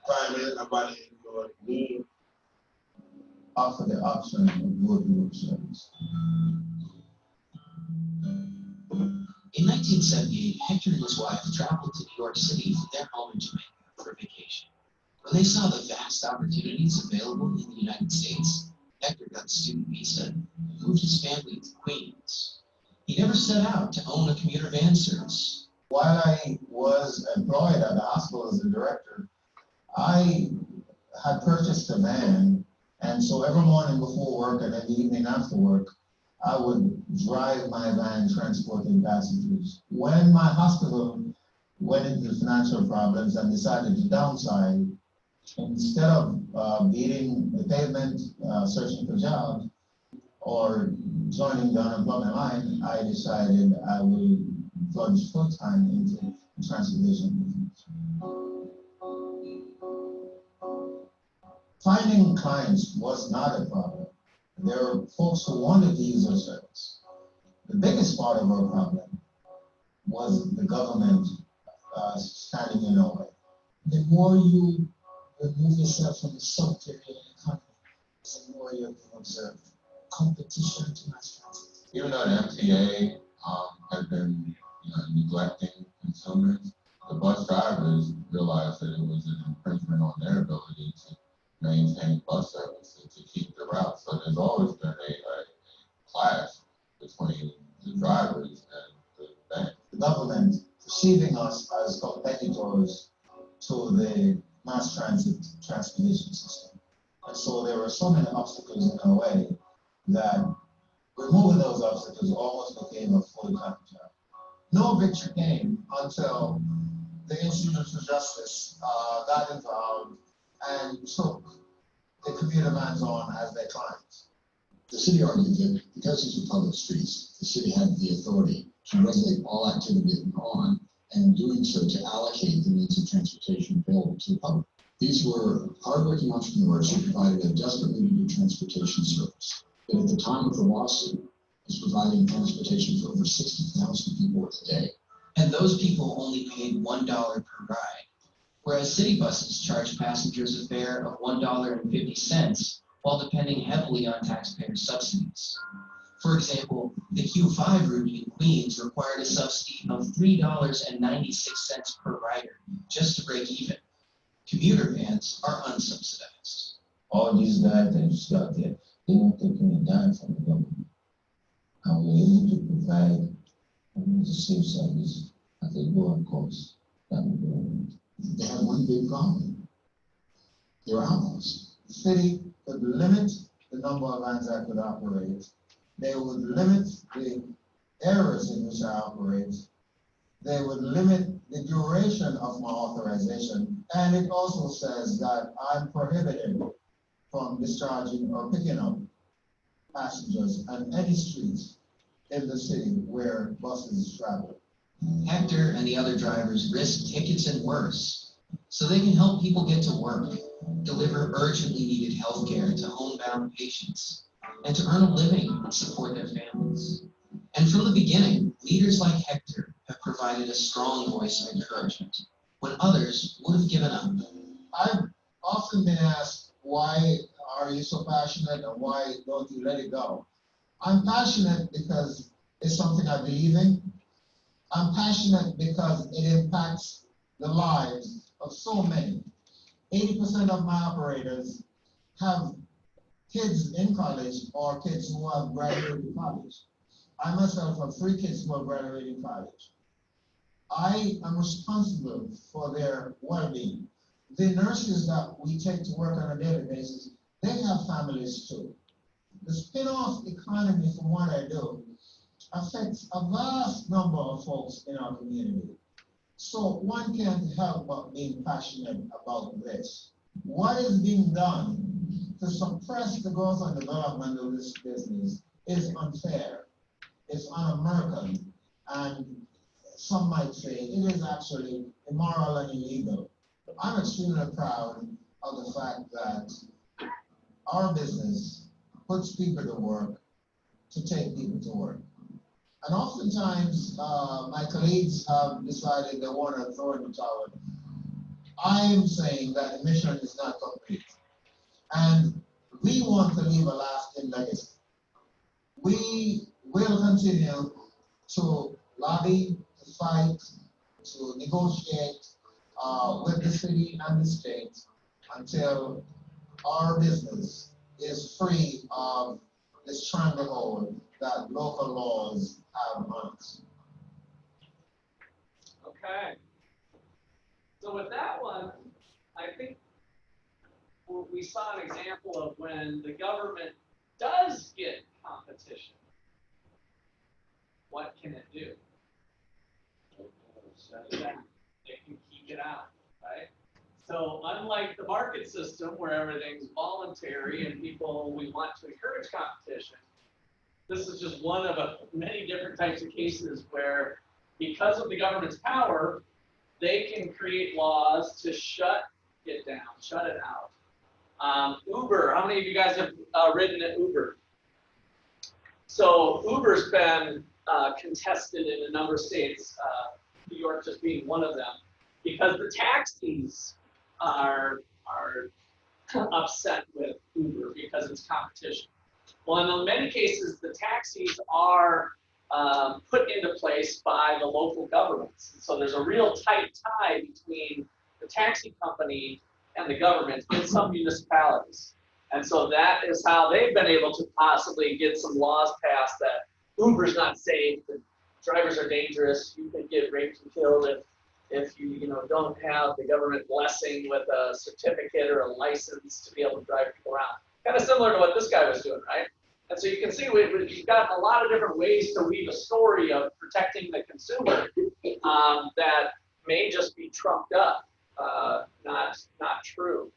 5 minutes, nobody in New York. We offer the option of door-to-door service. In 1978, Hector and his wife traveled to New York City from their home in Jamaica for vacation. When they saw the vast opportunities available in the United States, Hector got a student visa and moved his family to Queens. He never set out to own a commuter van service. While I was employed at the hospital as a director, I had purchased a van, and so every morning before work and in the evening after work, I would drive my van transporting passengers. When my hospital went into financial problems and decided to downsize, instead of beating the pavement, searching for jobs, or joining the unemployment line, I decided I will plunge full-time into the transportation business. Finding clients was not a problem. There were folks who wanted to use our service. The biggest part of our problem was the government standing in our way. The more you remove yourself from the subterranean economy, the more you can observe competition to mass transit. Even though the MTA has been neglecting consumers, the bus drivers realized that it was an infringement on their ability to maintain bus services to keep the route. So there's always been a clash between the drivers and the bank. The government perceiving us as competitors to the mass transit transportation system. And so there were so many obstacles in our way that removing those obstacles almost became a full-time job. No victory came until the Institute for Justice got involved and took the commuter vans on as their clients. The city argued that because these were public streets, the city had the authority to regulate all activity on, and in doing so to allocate the means of transportation available to the public. These were hardworking entrepreneurs who provided a desperately needed transportation service that at the time of the lawsuit was providing transportation for over 60,000 people a day. And those people only paid $1 per ride, whereas city buses charge passengers a fare of $1.50 while depending heavily on taxpayer subsidies. For example, the Q5 route in Queens required a subsidy of $3.96 per rider just to break even. Commuter vans are unsubsidized. All these guys that just got there, they don't take any dime from the government. And we're able to provide the same service at a lower cost than the government. They had one big problem. They were outlaws. The city could limit the number of vans that could operate. They would limit the areas in which I operate. They would limit the duration of my authorization. And it also says that I'm prohibited from discharging or picking up passengers on any street in the city where buses travel. Hector and the other drivers risk tickets and worse, so they can help people get to work, deliver urgently needed health care to homebound patients, and to earn a living and support their families. And from the beginning, leaders like Hector have provided a strong voice of encouragement when others would have given up. I've often been asked, why are you so passionate and why don't you let it go? I'm passionate because it's something I believe in. I'm passionate because it impacts the lives of so many. 80% of my operators have kids in college or kids who have graduated college. I myself have 3 kids who have graduated college. I am responsible for their well-being. The nurses that we take to work on a daily basis, they have families too. The spin-off economy from what I do affects a vast number of folks in our community. So one can't help but being passionate about this. What is being done to suppress the growth and development of this business is unfair. It's un-American, and some might say it is actually immoral and illegal. I'm extremely proud of the fact that our business puts people to work to take people to work. And oftentimes, my colleagues have decided they want to throw in the towel. I'm saying that the mission is not complete. And we want to leave a lasting legacy. We will continue to lobby, to fight, to negotiate with the city and the state until our business is free of the stranglehold that local laws have on us. Okay. So with that one, I think we saw an example of when the government does get competition. What can it do? It can keep it out, right? So unlike the market system where everything's voluntary and we want to encourage competition, this is just one of many different types of cases where, because of the government's power, they can create laws to shut it down, shut it out. Uber, how many of you guys have ridden at Uber? So Uber's been contested in a number of states, New York just being one of them, because the taxis are upset with Uber because it's competition. Well, in many cases, the taxis are put into place by the local governments. So there's a real tight tie between the taxi company and the government in some municipalities. And so that is how they've been able to possibly get some laws passed that Uber's not safe, that drivers are dangerous, you can get raped and killed if you don't have the government blessing with a certificate or a license to be able to drive people around. Kind of similar to what this guy was doing, right? And so you can see we've got a lot of different ways to weave a story of protecting the consumer that may just be trumped up, not true,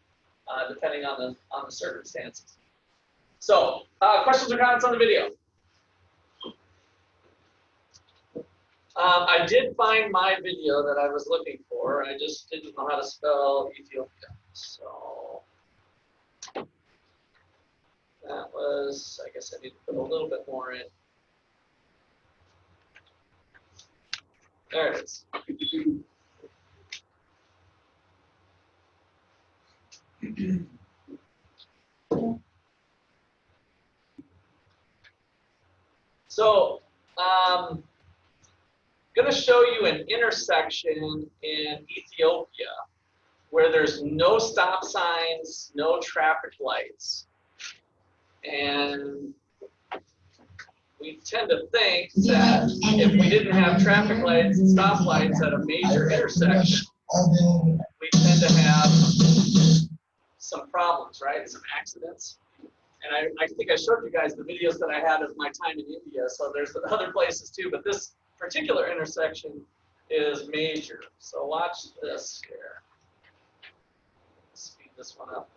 depending on the circumstances. So, questions or comments on the video? I did find my video that I was looking for. I just didn't know how to spell Ethiopia. So that was, I guess I need to put a little bit more in. There it is. So, going to show you an intersection in Ethiopia where there's no stop signs, no traffic lights. And we tend to think that if we didn't have traffic lights and stop lights at a major intersection, we tend to have some problems, right? Some accidents. And I think I showed you guys the videos that I had of my time in India, so there's other places too, but this particular intersection is major. So watch this here. Speed this one up.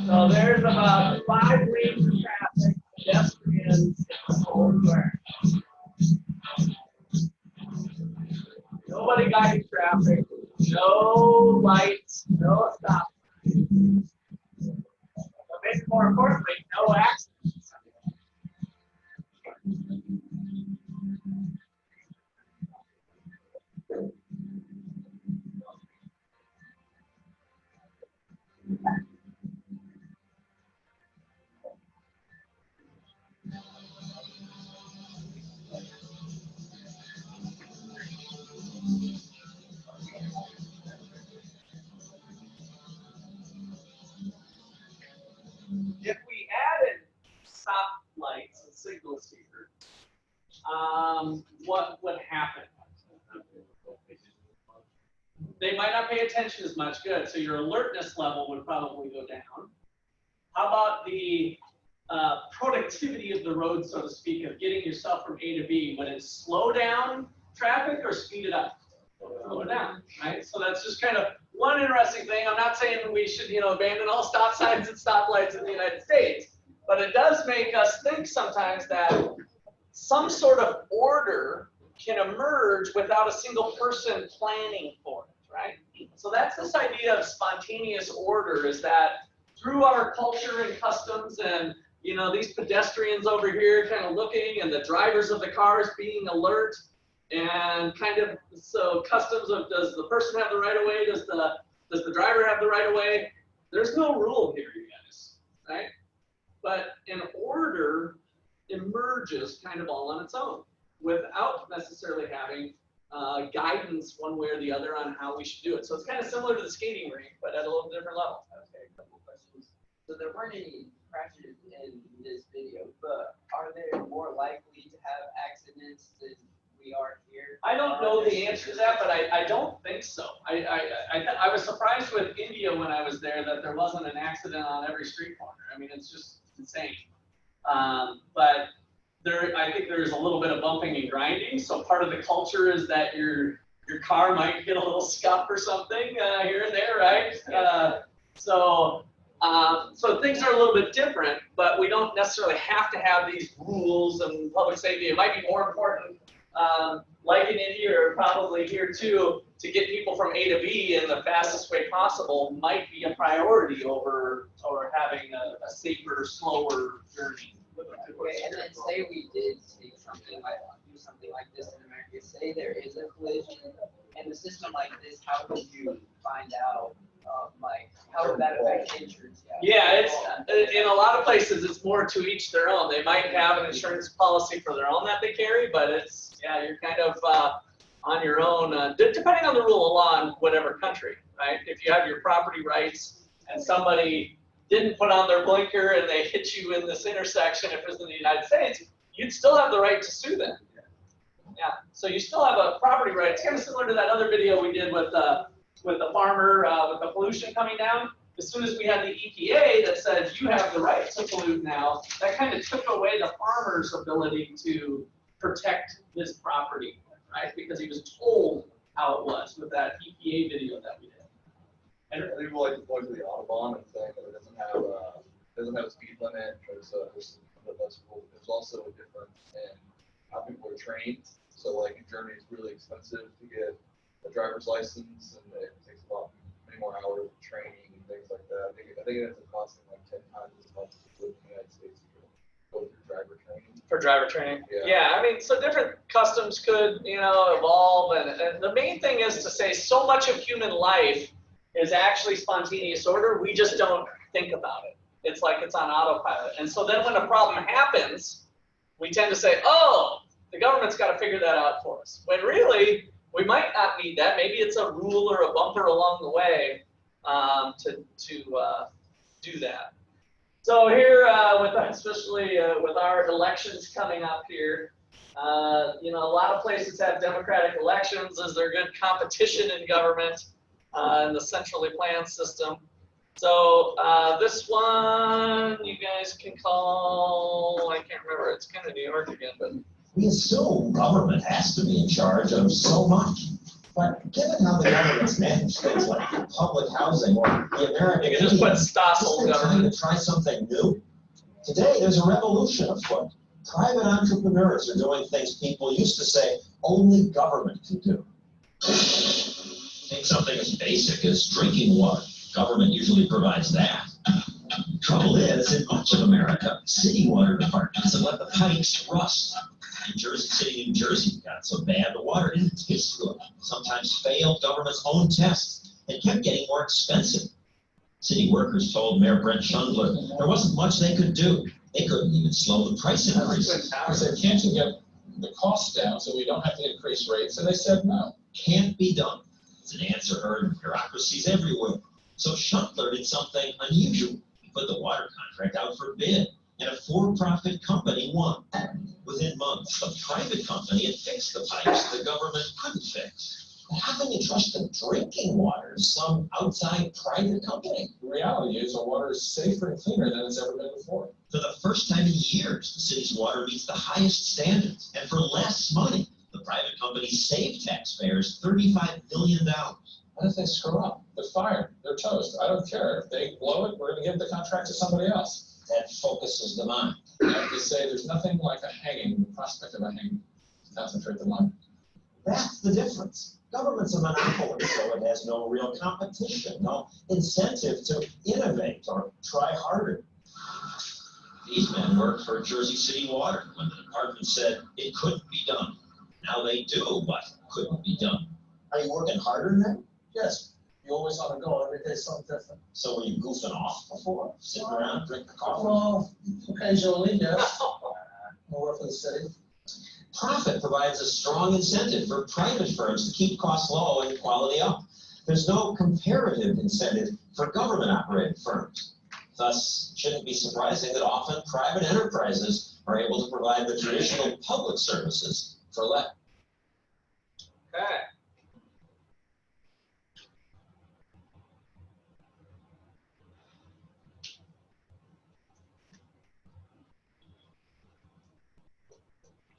So there's about 5 lanes of traffic, pedestrians, nobody guiding traffic, no lights, no stop. But maybe more importantly, no accidents. If we added stop lights and signals here, what would happen? They might not pay attention as much. Good. So your alertness level would probably go down. How about the productivity of the road, so to speak, of getting yourself from A to B? Would it slow down traffic or speed it up? Slow it down, right? So that's just kind of one interesting thing. I'm not saying we should, abandon all stop signs and stoplights in the United States, but it does make us think sometimes that some sort of order can emerge without a single person planning for it, right? So that's this idea of spontaneous order, is that through our culture and customs and, these pedestrians over here kind of looking and the drivers of the cars being alert, and kind of, so customs of, does the person have the right of way? Does the driver have the right of way? There's no rule here, you guys, right? But an order emerges kind of all on its own without necessarily having guidance one way or the other on how we should do it. So it's kind of similar to the skating rink, but at a little different level. Okay, a couple questions. So there weren't any crashes in this video, but are they more likely to have accidents than we are here? I don't know the answer to that, but I don't think so. I was surprised with India when I was there that there wasn't an accident on every street corner. I mean, it's just insane. But I think there's a little bit of bumping and grinding. So part of the culture is that your car might get a little scuff or something here and there, right? So things are a little bit different, but we don't necessarily have to have these rules and public safety. It might be more important, like in India or probably here too, to get people from A to B in the fastest way possible might be a priority over having a safer, slower journey. Okay, and then say we did take something like, do something like this in America. Say there is a collision in a system like this. How would you find out like, how would that affect insurance? Yeah, it's in a lot of places it's more to each their own. They might have an insurance policy for their own that they carry, but it's you're kind of on your own, depending on the rule of law in whatever country, right? If you have your property rights and somebody didn't put on their blinker and they hit you in this intersection, if it was in the United States, you'd still have the right to sue them. Yeah, so you still have a property right. It's kind of similar to that other video we did with the farmer with the pollution coming down. As soon as we had the EPA that says you have the right to pollute now, that kind of took away the farmer's ability to protect this property, right? Because he was told how it was with that EPA video that we did. And people like to point to the Autobahn and saying that it doesn't have a speed limit. There's also a difference in how people are trained. So like in Germany, it's really expensive to get a driver's license, and it takes many more hours of training and things like that. I think it ends up costing like 10 times as much as it would in the United States to go through driver training. For driver training. Yeah. I mean, so different customs could, evolve, and the main thing is to say so much of human life is actually spontaneous order. We just don't think about it. It's like it's on autopilot. And so then when a problem happens, we tend to say, oh, the government's got to figure that out for us. When really, we might not need that. Maybe it's a rule or a bumper along the way to do that. So here, especially with our elections coming up here, a lot of places have democratic elections. Is there good competition in government in the centrally planned system? So this one you guys can call, I can't remember, it's kind of New York again, but. We assume government has to be in charge of so much. But given how the government's managed things like public housing or the American you can just put Stossel government to try something new. Today there's a revolution afoot. Private entrepreneurs are doing things people used to say only government can do. Take something as basic as drinking water. Government usually provides that. Trouble is, in much of America, city water departments have let the pipes rust. In Jersey City, New Jersey, got so bad the water didn't taste good. Sometimes failed government's own tests and kept getting more expensive. City workers told Mayor Brent Schundler there wasn't much they could do. They couldn't even slow the price increases. I said, can't you get the costs down so we don't have to increase rates? And they said no. Can't be done. It's an answer heard in bureaucracies everywhere. So Schundler did something unusual. He put the water contract out for bid, and a for-profit company won. Within months, a private company had fixed the pipes the government couldn't fix. But how can you trust the drinking water to some outside private company? The reality is our water is safer and cleaner than it's ever been before. For the first time in years, the city's water meets the highest standards, and for less money, the private company saved taxpayers $35 million. What if they screw up? They're fired. They're toast. I don't care. If they blow it, we're going to give the contract to somebody else. That focuses the mind. I have to say, there's nothing like a hanging, the prospect of a hanging, to concentrate the mind. That's the difference. Government's a monopoly, so it has no real competition, no incentive to innovate or try harder. These men worked for Jersey City Water when the department said it couldn't be done. Now they do what couldn't be done. Are you working harder now? Yes. You're always on the go. Every day something different. So were you goofing off before? Sitting around drinking coffee? Well, occasionally, yes. I work for the city. Profit provides a strong incentive for private firms to keep costs low and quality up. There's no comparative incentive for government-operated firms. Thus, it shouldn't be surprising that often private enterprises are able to provide the traditional public services for less. Okay.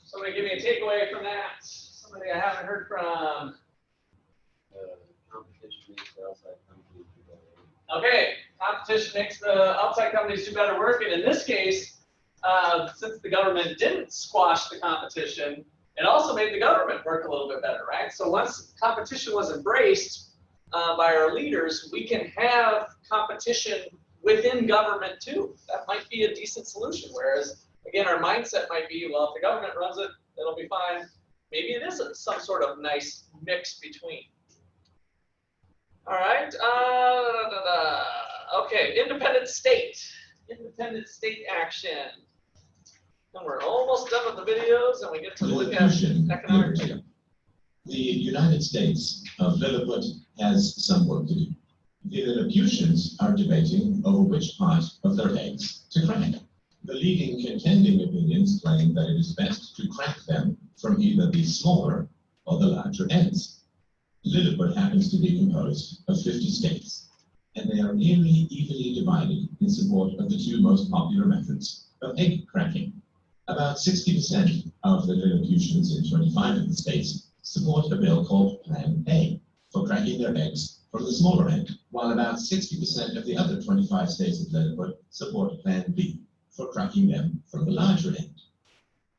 Somebody give me a takeaway from that. Somebody I haven't heard from. Competition makes the outside companies do better. Okay, competition makes the outside companies do better work, and in this case, since the government didn't squash the competition, it also made the government work a little bit better, right? So once competition was embraced by our leaders, we can have competition within government too. That might be a decent solution, whereas again, our mindset might be, well, if the government runs it, it'll be fine. Maybe it isn't some sort of nice mix between. All right. Okay, independent state. Independent state action. And we're almost done with the videos, and we get to look at economic freedom. The United States of Lilliput has some work to do. The Lilliputians are debating over which part of their eggs to crack. The leading contending opinions claim that it is best to crack them from either the smaller or the larger eggs. Lilliput happens to be composed of 50 states, and they are nearly evenly divided in support of the two most popular methods of egg cracking. About 60% of the Lilliputians in 25 of the states support a bill called Plan A for cracking their eggs from the smaller end, while about 60% of the other 25 states of Lilliput support Plan B for cracking them from the larger end.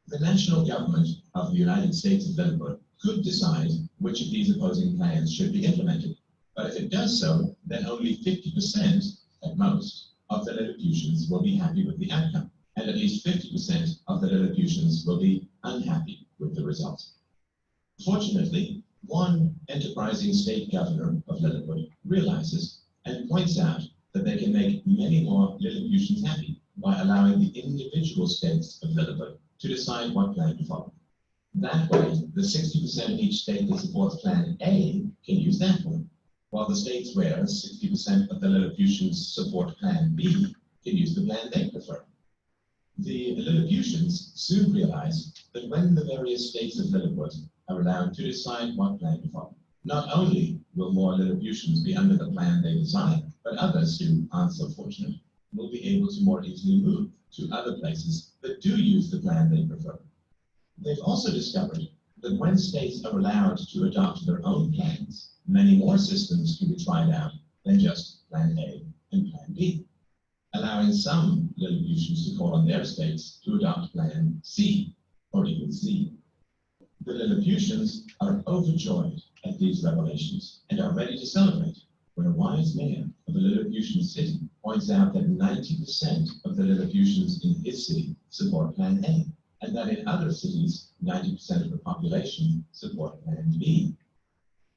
The national government of the United States of Lilliput could decide which of these opposing plans should be implemented, but if it does so, then only 50% at most of the Lilliputians will be happy with the outcome, and at least 50% of the Lilliputians will be unhappy with the result. Fortunately, one enterprising state governor of Lilliput realizes and points out that they can make many more Lilliputians happy by allowing the individual states of Lilliput to decide what plan to follow. That way, the 60% of each state that supports Plan A can use that one, while the states where 60% of the Lilliputians support Plan B can use the plan they prefer. The Lilliputians soon realize that when the various states of Lilliput are allowed to decide what plan to follow, not only will more Lilliputians be under the plan they decide, but others who aren't so fortunate will be able to more easily move to other places that do use the plan they prefer. They've also discovered that when states are allowed to adopt their own plans, many more systems can be tried out than just Plan A and Plan B, allowing some Lilliputians to call on their states to adopt Plan C or even C. The Lilliputians are overjoyed at these revelations and are ready to celebrate when a wise mayor of a Lilliputian city points out that 90% of the Lilliputians in his city support Plan A, and that in other cities, 90% of the population support Plan B.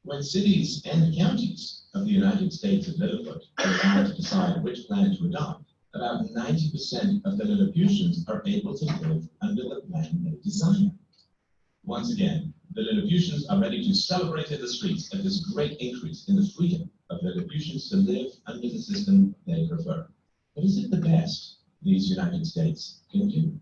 When cities and counties of the United States of Lilliput are allowed to decide which plan to adopt, about 90% of the Lilliputians are able to live under the plan they desire. Once again, the Lilliputians are ready to celebrate in the streets at this great increase in the freedom of Lilliputians to live under the system they prefer. But is it the best these United States can do?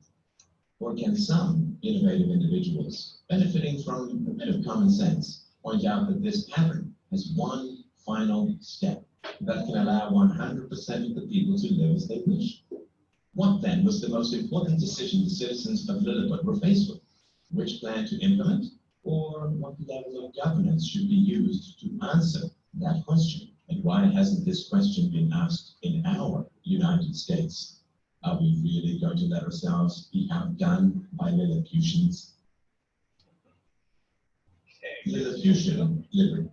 Or can some innovative individuals, benefiting from a bit of common sense, point out that this pattern has one final step that can allow 100% of the people to live as they wish? What then was the most important decision the citizens of Lilliput were faced with? Which plan to implement, or what level of governance should be used to answer that question? And why hasn't this question been asked in our United States? Are we really going to let ourselves be outdone by Lilliputians? Lilliputian liberty.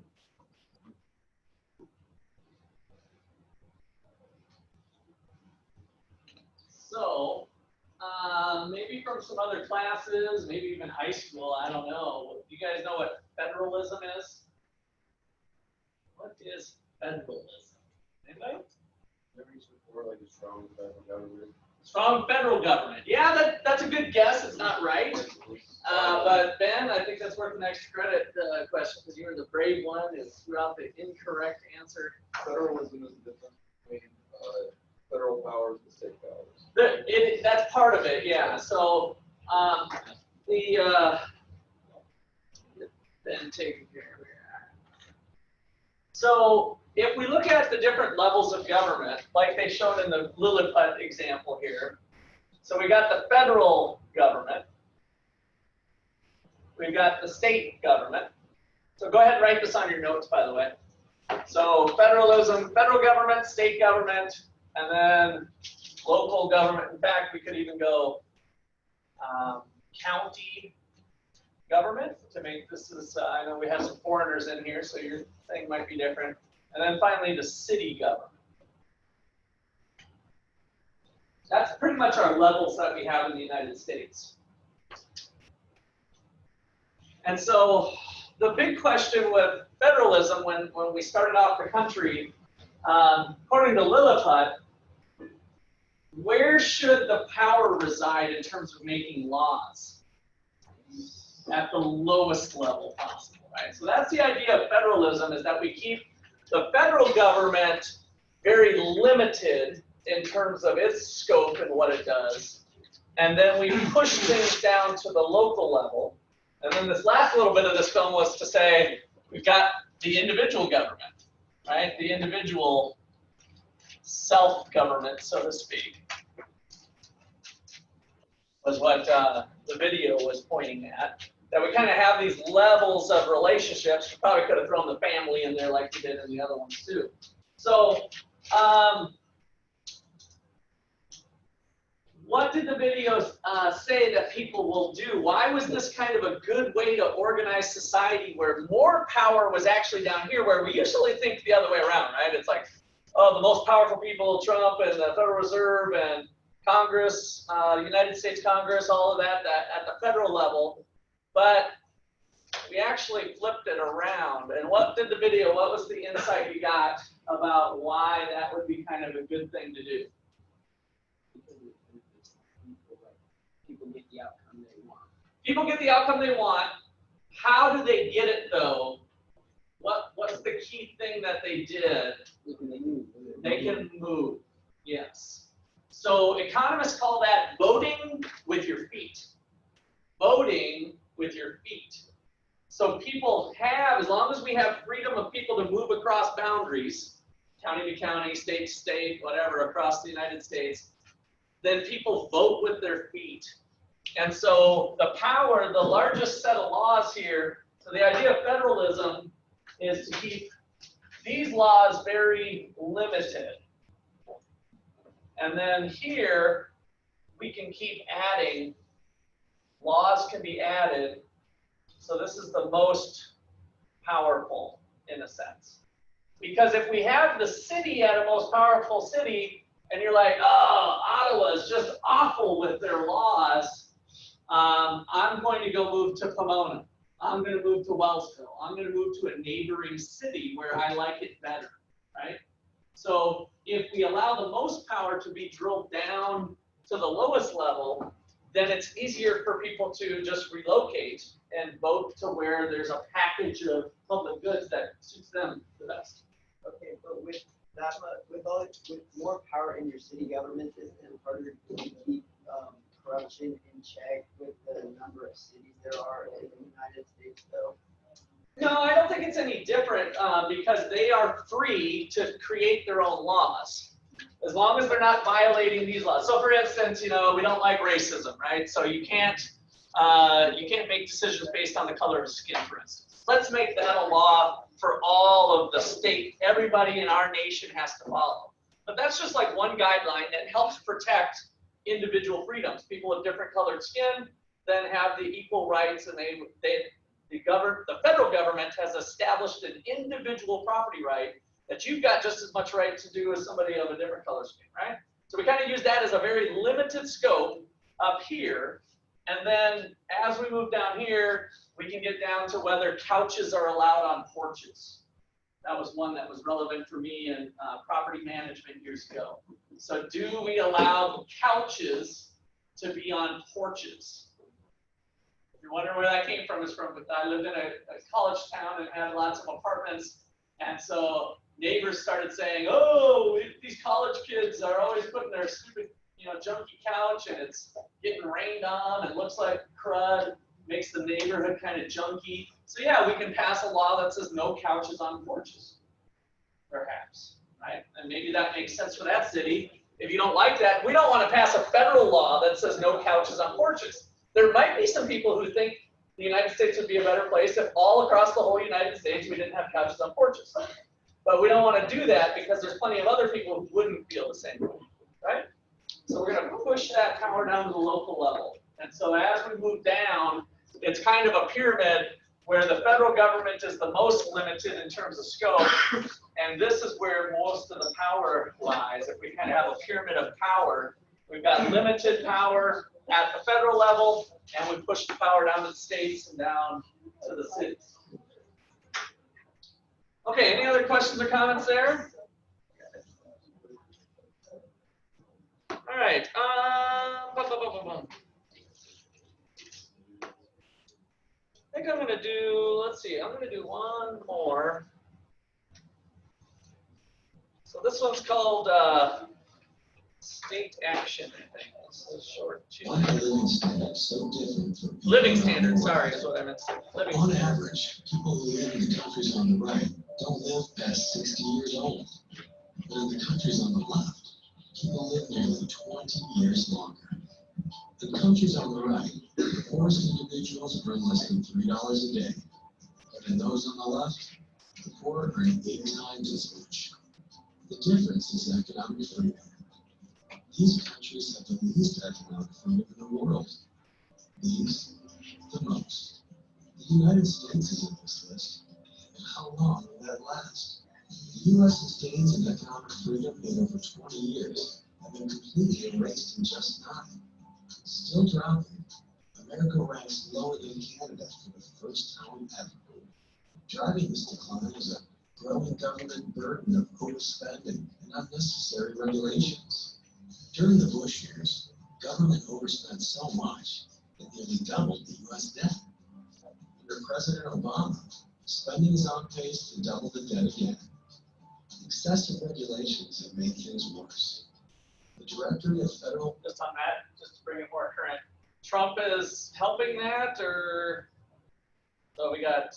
So, maybe from some other classes, maybe even high school, I don't know. You guys know what federalism is? What is federalism? Anybody? Or like a strong federal government. Strong federal government. Yeah, that's a good guess. It's not right. But Ben, I think that's worth an extra credit question because you were the brave one and threw out the incorrect answer. Federalism is the difference between federal powers and state powers. That's part of it, yeah. So Ben taking care of it. So if we look at the different levels of government, like they showed in the Lilliput example here, so we got the federal government, we've got the state government. So go ahead and write this on your notes, by the way. So federalism, federal government, state government, and then local government. In fact, we could even go county government to make this is, I know we have some foreigners in here, so your thing might be different. And then finally, the city government. That's pretty much our levels that we have in the United States. And so the big question with federalism when we started off the country, according to Lilliput, where should the power reside in terms of making laws? At the lowest level possible, right? So that's the idea of federalism, is that we keep the federal government very limited in terms of its scope and what it does. And then we push things down to the local level. And then this last little bit of this film was to say, we've got the individual government, right? The individual self-government, so to speak, was what the video was pointing at. That we kind of have these levels of relationships. We probably could have thrown the family in there like we did in the other ones too. So, what did the videos say that people will do? Why was this kind of a good way to organize society where more power was actually down here, where we usually think the other way around, right? It's like, oh, the most powerful people, Trump and the Federal Reserve and Congress, United States Congress, all of that at the federal level. But we actually flipped it around. And what did the video, what was the insight you got about why that would be kind of a good thing to do? People get the outcome they want. People get the outcome they want. How do they get it though? What's the key thing that they did? They can move. Yes. So economists call that voting with your feet. Voting with your feet. So people have, as long as we have freedom of people to move across boundaries, county to county, state to state, whatever, across the United States, then people vote with their feet. And so the power, the largest set of laws here, so the idea of federalism is to keep these laws very limited. And then here, we can keep adding, laws can be added. So this is the most powerful in a sense. Because if we have the city at a most powerful city, and you're like, oh, Ottawa is just awful with their laws, I'm going to go move to Pomona. I'm going to move to Wellsville. I'm going to move to a neighboring city where I like it better, right? So if we allow the most power to be drilled down to the lowest level, then it's easier for people to just relocate and vote to where there's a package of public goods that suits them the best. Okay, but with that, with more power in your city government, isn't it harder to keep corruption in check with the number of cities there are in the United States, though? No, I don't think it's any different because they are free to create their own laws, as long as they're not violating these laws. So, for instance, we don't like racism, right? So you can't make decisions based on the color of skin, for instance. Let's make that a law for all of the state. Everybody in our nation has to follow. But that's just like one guideline that helps protect individual freedoms. People with different colored skin then have the equal rights, and the federal government has established an individual property right that you've got just as much right to do as somebody of a different color skin, right? So we kind of use that as a very limited scope up here. And then as we move down here, we can get down to whether couches are allowed on porches. That was one that was relevant for me in property management years ago. So do we allow couches to be on porches? If you're wondering where that came from, it's from, I lived in a college town and had lots of apartments. And so neighbors started saying, oh, these college kids are always putting their stupid, junky couch, and it's getting rained on and looks like crud, makes the neighborhood kind of junky. So yeah, we can pass a law that says no couches on porches, perhaps, right? And maybe that makes sense for that city. If you don't like that, we don't want to pass a federal law that says no couches on porches. There might be some people who think the United States would be a better place if all across the whole United States we didn't have couches on porches. But we don't want to do that because there's plenty of other people who wouldn't feel the same way, right? So we're going to push that power down to the local level. And so as we move down, it's kind of a pyramid where the federal government is the most limited in terms of scope. And this is where most of the power lies. If we kind of have a pyramid of power, we've got limited power at the federal level, and we push the power down to the states and down to the cities. Okay, any other questions or comments there? All right. I think I'm going to do, let's see, I'm going to do one more. So this one's called state action, I think. This is short too. Why are living standards so different for people Living around the standards, world? sorry, is what I meant to say. Living On standards. average, people who live in the countries on the right don't live past 60 years old. But in the countries on the left, people live nearly 20 years longer. The countries on the right, the poorest individuals earn less than $3 a day. But in those on the left, the poor earn 8 times as much. The difference is economic freedom. These countries have the least economic freedom in the world. These, the most. The United States is in this list. And how long will that last? The U.S.'s gains in economic freedom in over 20 years have been completely erased in just 9. Still dropping, America ranks lower than Canada for the first time ever. Driving this decline is a growing government burden of overspending and unnecessary regulations. During the Bush years, government overspent so much it nearly doubled the U.S. debt. Under President Obama, spending is on pace to double the debt again. Excessive regulations have made things worse. The Directory of Federal... Just on that, just to bring it more current, Trump is helping that, or... So we got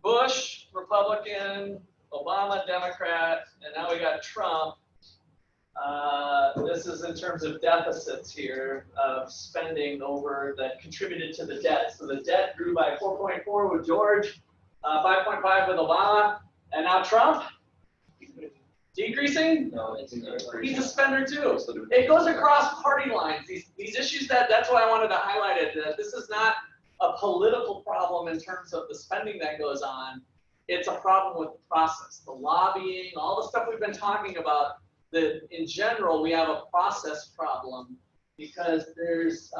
Bush, Republican, Obama, Democrat, and now we got Trump. This is in terms of deficits here of spending over that contributed to the debt. So the debt grew by 4.4 with George, 5.5 with Obama, and now Trump decreasing. No, He's a spender too. It goes across party lines. These issues that's why I wanted to highlight it. That this is not a political problem in terms of the spending that goes on. It's a problem with the process, the lobbying, all the stuff we've been talking about. That in general, we have a process problem because there's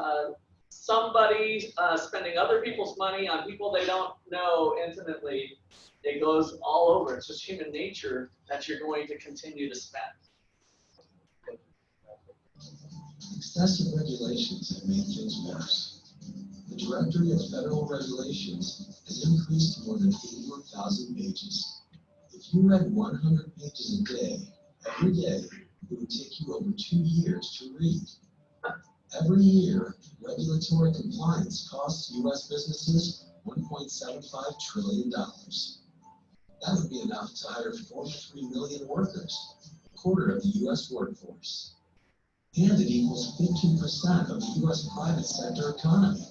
somebody spending other people's money on people they don't know intimately. It goes all over. It's just human nature that you're going to continue to spend. Excessive regulations have made things worse. The Directory of Federal Regulations has increased to more than 81,000 pages. If you read 100 pages a day, every day, it would take you over 2 years to read. Every year, regulatory compliance costs U.S. businesses $1.75 trillion. That would be enough to hire 43 million workers, a quarter of the U.S. workforce. And it equals 15% of the U.S. private sector economy.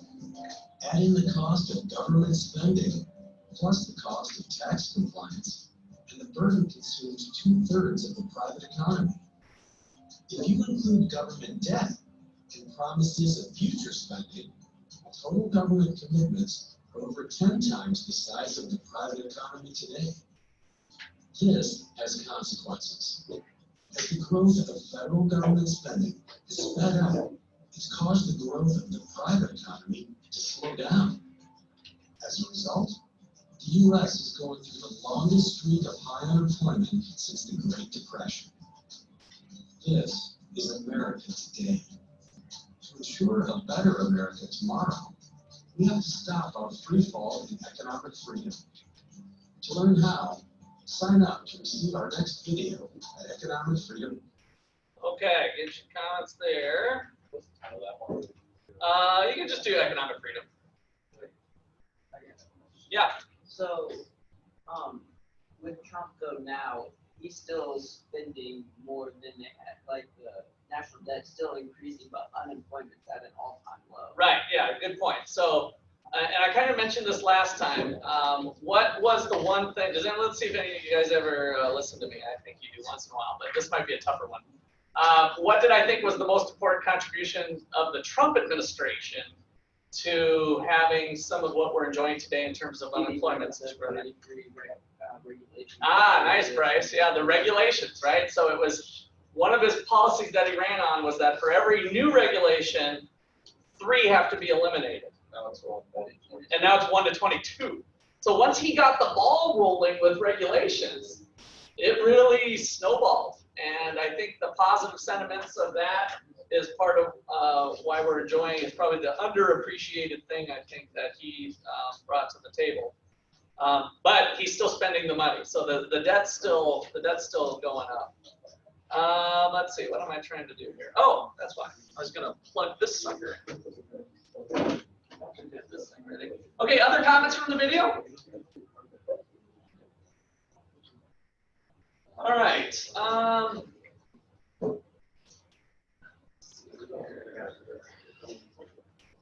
Add in the cost of government spending, plus the cost of tax compliance, and the burden consumes 2/3 of the private economy. If you include government debt and promises of future spending, total government commitments are over 10 times the size of the private economy today. This has consequences. As the growth of federal government spending is sped up, it's caused the growth of the private economy to slow down. As a result, the U.S. is going through the longest streak of high unemployment since the Great Depression. This is America today. To ensure a better America tomorrow, we have to stop our free fall in economic freedom. To learn how, sign up to receive our next video at Economic Freedom. Okay, get your comments there. You can just do economic freedom. Yeah. So, with Trump though now, he's still spending more than they had, like the national debt still increasing, but unemployment's at an all-time low. Right, yeah, good point. So, and I kind of mentioned this last time. What was the one thing, let's see if any of you guys ever listen to me. I think you do once in a while, but this might be a tougher one. What did I think was the most important contribution of the Trump administration to having some of what we're enjoying today in terms of unemployment? Nice, Bryce. Yeah, the regulations, right? So it was one of his policies that he ran on was that for every new regulation, 3 have to be eliminated. Now it's all And now it's 1 to 22. So once he got the ball rolling with regulations, it really snowballed. And I think the positive sentiments of that is part of why we're enjoying. It's probably the underappreciated thing I think that he brought to the table. But he's still spending the money, so the debt's still going up. Let's see, what am I trying to do here? Oh, that's fine. I was gonna plug this sucker. Get this thing ready. Okay, other comments from the video? All right.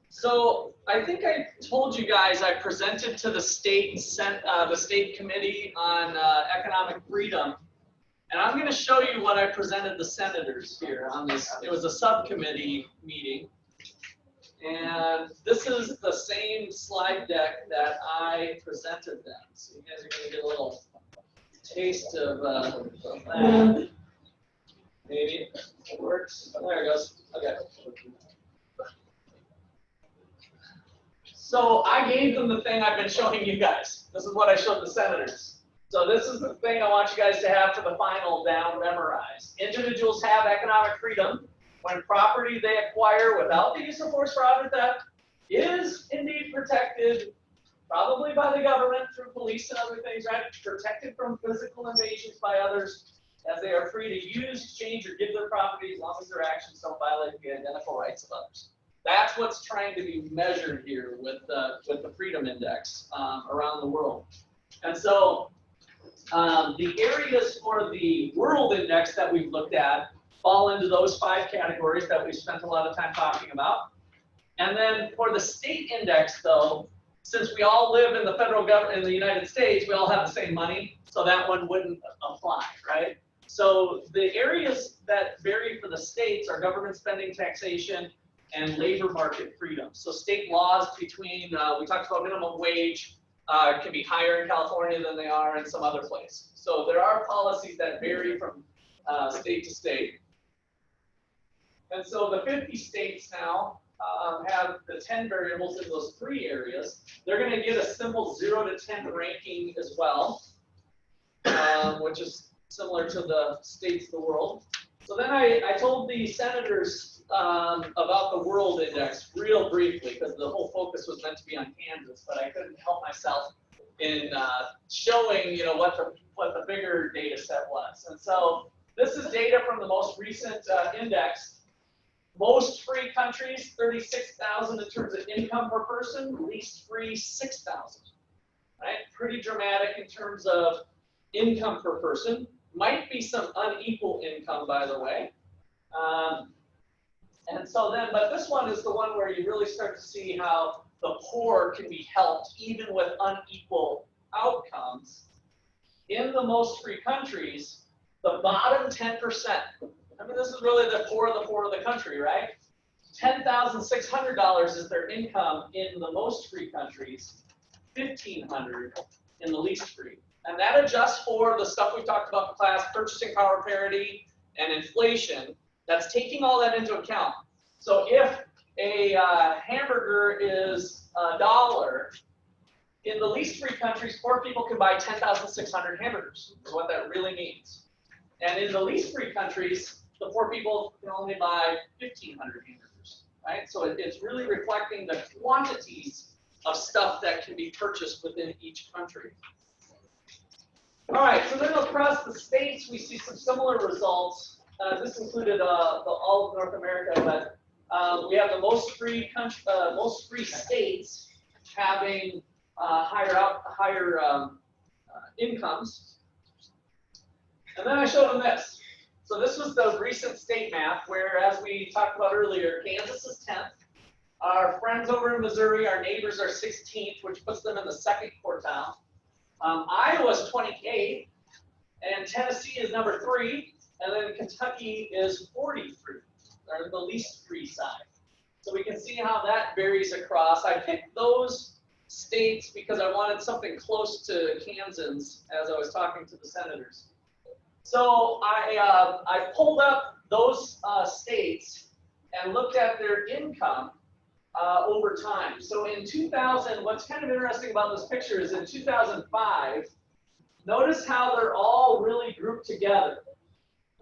So I think I told you guys I presented to the state committee on economic freedom, and I'm going to show you what I presented the senators here on this. It was a subcommittee meeting, and this is the same slide deck that I presented them. So you guys are going to get a little taste of that. Maybe it works. Oh, there it goes. Okay. So I gave them the thing I've been showing you guys. This is what I showed the senators. So this is the thing I want you guys to have for the final down memorized. Individuals have economic freedom when property they acquire without the use of force, fraud, or theft is indeed protected, probably by the government through police and other things, right? Protected from physical invasions by others, as they are free to use, exchange, or give their property as long as their actions don't violate the identical rights of others. That's what's trying to be measured here with the Freedom Index around the world. And so the areas for the World Index that we've looked at fall into those 5 categories that we've spent a lot of time talking about. And then for the State Index, though, since we all live in the federal government in the United States, we all have the same money, so that one wouldn't apply, right? So the areas that vary for the states are government spending, taxation, and labor market freedom. So state laws between, we talked about minimum wage, can be higher in California than they are in some other place. So there are policies that vary from state to state. And so the 50 states now have the 10 variables in those 3 areas. They're going to get a simple 0 to 10 ranking as well, which is similar to the states of the world. So then I told the senators about the World Index real briefly, because the whole focus was meant to be on Kansas, but I couldn't help myself in showing, what the bigger data set was. And so this is data from the most recent index. Most free countries, 36,000 in terms of income per person, least free, 6,000. Right? Pretty dramatic in terms of income per person. Might be some unequal income, by the way. And so then, but this one is the one where you really start to see how the poor can be helped even with unequal outcomes. In the most free countries, the bottom 10%, I mean, this is really the poor of the country, right? $10,600 is their income in the most free countries, $1,500 in the least free. And that adjusts for the stuff we talked about in class, purchasing power parity and inflation. That's taking all that into account. So if a hamburger is $1, in the least free countries, poor people can buy 10,600 hamburgers, is what that really means. And in the least free countries, the poor people can only buy 1,500 hamburgers, right? So it's really reflecting the quantities of stuff that can be purchased within each country. All right, so then across the states, we see some similar results. This included all of North America, but we have the most free states having higher incomes. And then I showed them this. So this was the recent state map, where, as we talked about earlier, Kansas is 10th. Our friends over in Missouri, our neighbors, are 16th, which puts them in the 2nd quartile. Iowa's 28th, and Tennessee is number 3, and then Kentucky is 43, or the least free side. So we can see how that varies across. I picked those states because I wanted something close to Kansans as I was talking to the senators. So I pulled up those states and looked at their income over time. So in 2000, what's kind of interesting about this picture is in 2005, notice how they're all really grouped together,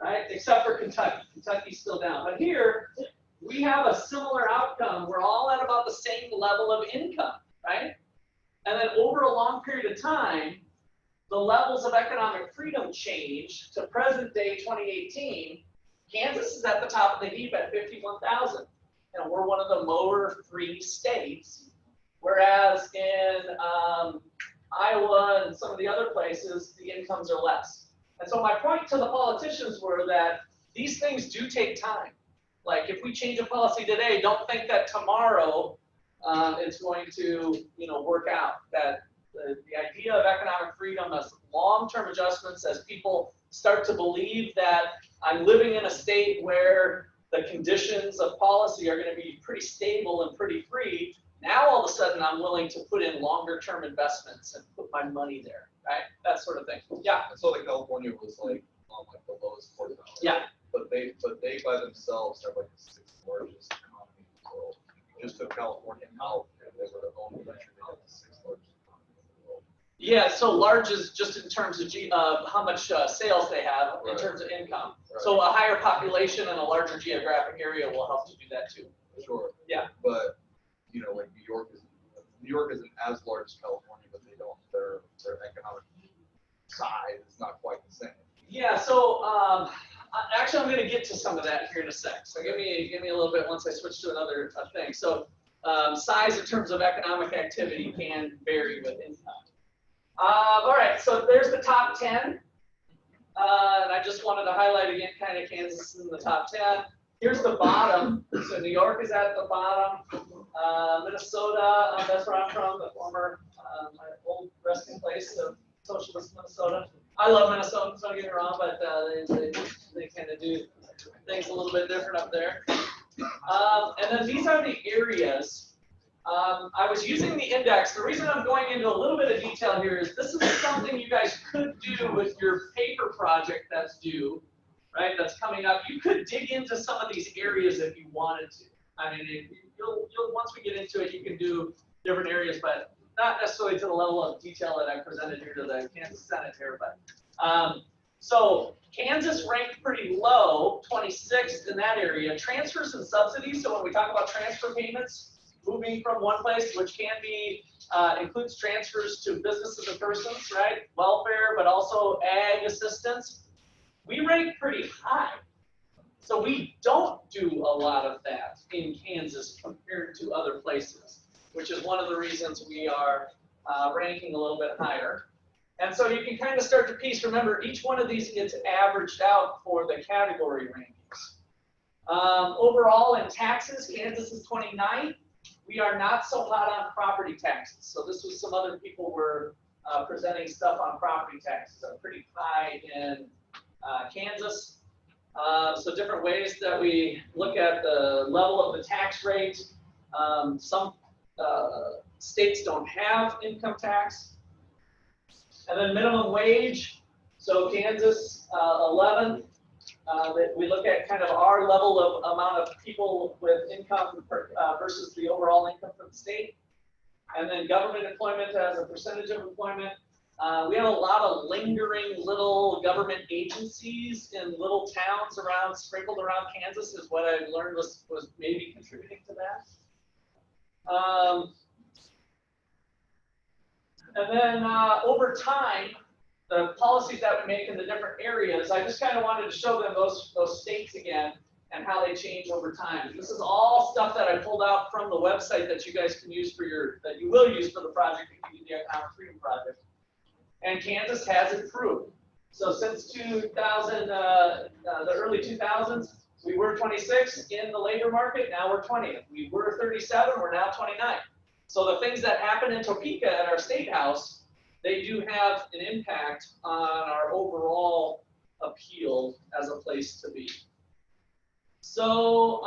right? Except for Kentucky. Kentucky's still down. But here, we have a similar outcome. We're all at about the same level of income, right? And then over a long period of time, the levels of economic freedom change to present day 2018. Kansas is at the top of the heap at 51,000. And we're one of the lower free states. Whereas in Iowa and some of the other places, the incomes are less. And so my point to the politicians were that these things do take time. Like if we change a policy today, don't think that tomorrow it's going to, work out. That the idea of economic freedom as long-term adjustments, as people start to believe that I'm living in a state where the conditions of policy are going to be pretty stable and pretty free. Now all of a sudden I'm willing to put in longer-term investments and put my money there, right? That sort of thing. Yeah. I saw that California was like on like the lowest quartile. Yeah. But they by themselves are like the sixth largest economy in the world. Just took California out, and they were the only country that had the sixth largest economy in the world. Yeah, so large is just in terms of how much sales they have in terms of income. Right. So a higher population and a larger geographic area will help to do that too. Sure. Yeah. But like New York isn't as large as California, but they don't their economic size is not quite the same. Yeah. So actually, I'm going to get to some of that here in a sec. So give me a little bit once I switch to another thing. So size in terms of economic activity can vary with income. All right, so there's the top 10. And I just wanted to highlight again kind of Kansas in the top 10. Here's the bottom. So New York is at the bottom. Minnesota, that's where I'm from, the former my old resting place of socialist Minnesota. I love Minnesota, don't get me wrong, but they kind of do things a little bit different up there. And then these are the areas. I was using the index. The reason I'm going into a little bit of detail here is this is something you guys could do with your paper project that's due, right? That's coming up. You could dig into some of these areas if you wanted to. I mean, you'll once we get into it, you can do different areas, but not necessarily to the level of detail that I presented here to the Kansas Senate here. But so Kansas ranked pretty low, 26th in that area. Transfers and subsidies. So when we talk about transfer payments, moving from one place, which can be includes transfers to businesses and persons, right? Welfare, but also ag assistance. We rank pretty high. So we don't do a lot of that in Kansas compared to other places, which is one of the reasons we are ranking a little bit higher. And so you can kind of start to piece. Remember, each one of these gets averaged out for the category rankings. Overall, in taxes, Kansas is 29th. We are not so hot on property taxes. So this was some other people were presenting stuff on property taxes. Are pretty high in Kansas. So different ways that we look at the level of the tax rate. Some states don't have income tax. And then minimum wage. So Kansas, 11th. We look at kind of our level of amount of people with income versus the overall income for the state. And then government employment as a percentage of employment. We have a lot of lingering little government agencies in little towns sprinkled around Kansas is what I learned was maybe contributing to that. And then over time, the policies that we make in the different areas, I just kind of wanted to show them those states again and how they change over time. This is all stuff that I pulled out from the website that you guys can use that you will use for the project if you do the Economic Freedom Project. And Kansas has improved. So since 2000, the early 2000s, we were 26 in the labor market. Now we're 20th. We were 37. We're now 29. So the things that happen in Topeka at our state house, they do have an impact on our overall appeal as a place to be. So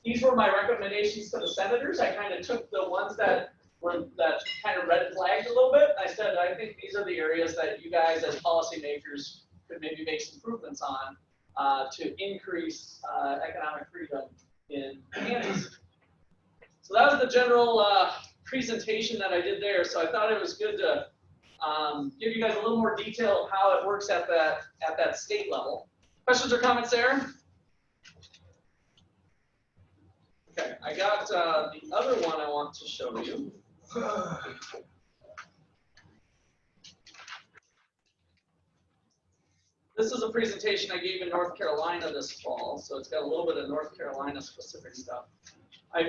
these were my recommendations to the senators. I kind of took the ones that kind of red flagged a little bit. I said, I think these are the areas that you guys as policymakers could maybe make some improvements on to increase economic freedom in Kansas. So that was the general presentation that I did there. So I thought it was good to give you guys a little more detail of how it works at that state level. Questions or comments there? Okay, I got the other one I want to show you. This is a presentation I gave in North Carolina this fall, so it's got a little bit of North Carolina specific stuff. I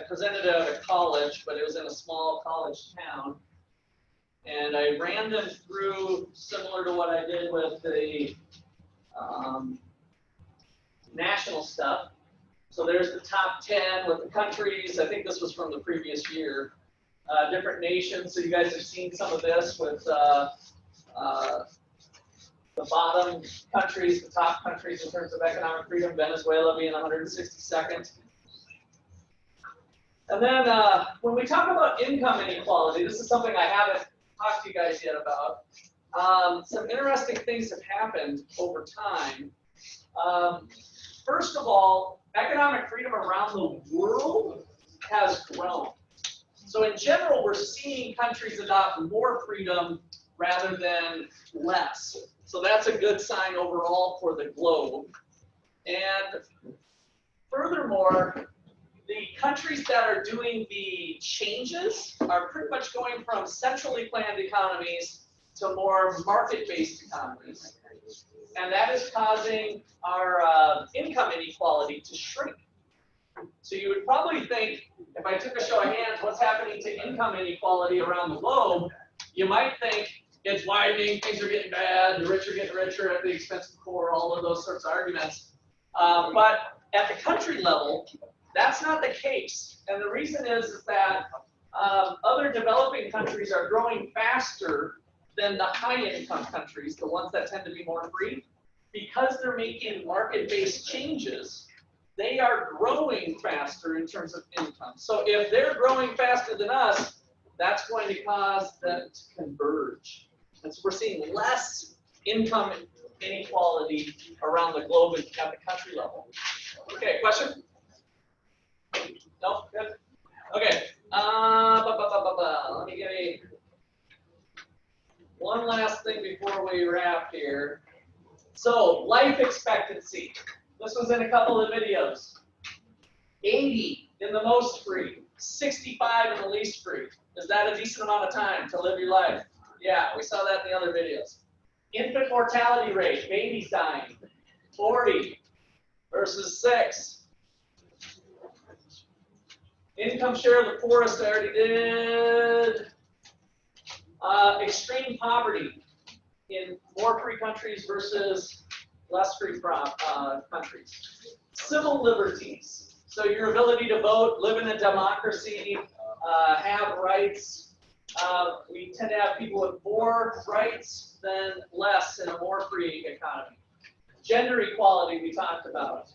presented it at a college, but it was in a small college town. And I ran them through similar to what I did with the national stuff. So there's the top 10 with the countries. I think this was from the previous year. Different nations. So you guys have seen some of this with the bottom countries, the top countries in terms of economic freedom, Venezuela being 162nd. And then when we talk about income inequality, this is something I haven't talked to you guys yet about. Some interesting things have happened over time. First of all, economic freedom around the world has grown. So in general, we're seeing countries adopt more freedom rather than less. So that's a good sign overall for the globe. And furthermore, the countries that are doing the changes are pretty much going from centrally planned economies to more market-based economies. And that is causing our income inequality to shrink. So you would probably think, if I took a show of hands, what's happening to income inequality around the globe, you might think it's widening, things are getting bad, the rich are getting richer at the expense of the poor, all of those sorts of arguments. But at the country level, that's not the case. And the reason is that other developing countries are growing faster than the high-income countries, the ones that tend to be more free. Because they're making market-based changes, they are growing faster in terms of income. So if they're growing faster than us, that's going to cause them to converge. And so we're seeing less income inequality around the globe at the country level. Okay, question? No? Good? Okay. Let me give you one last thing before we wrap here. So, life expectancy. This was in a couple of videos. 80 in the most free, 65 in the least free. Is that a decent amount of time to live your life? Yeah, we saw that in the other videos. Infant mortality rate, babies dying, 40 versus 6. Income share of the poorest, I already did. Extreme poverty in more free countries versus less free countries. Civil liberties, so your ability to vote, live in a democracy, have rights. We tend to have people with more rights than less in a more free economy. Gender equality we talked about.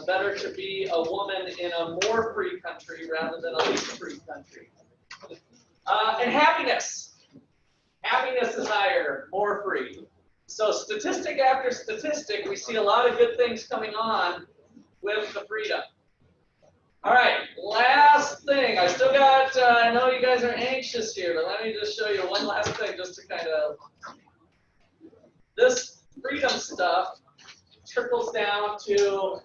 Better to be a woman in a more free country rather than a least free country. And happiness. Happiness is higher, more free. So statistic after statistic, we see a lot of good things coming on with the freedom. All right, last thing. I still got, I know you guys are anxious here, but let me just show you one last thing just to kind of, this freedom stuff trickles down to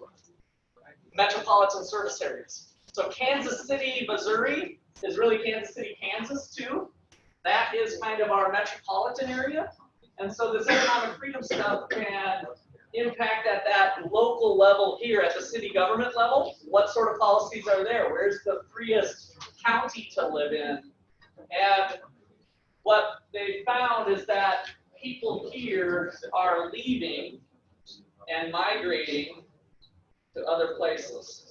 metropolitan service areas. So Kansas City, Missouri is really Kansas City, Kansas too. That is kind of our metropolitan area. And so this economic freedom stuff can impact at that local level here at the city government level. What sort of policies are there? Where's the freest county to live in? And what they found is that people here are leaving and migrating to other places.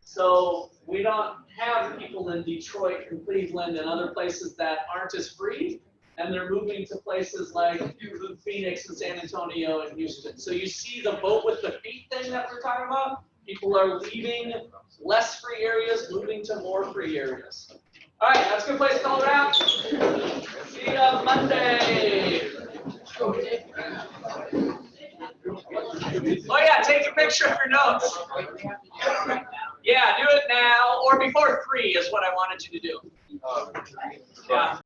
So we don't have people in Detroit and Cleveland and other places that aren't as free, and they're moving to places like Phoenix and San Antonio and Houston. So you see the vote with the feet thing that we're talking about? People are leaving less free areas, moving to more free areas. All right, that's a good place to call it out. See you Monday. Oh yeah, take your picture. make sure of your notes. Yeah, do it now, or before 3 is what I wanted you to do.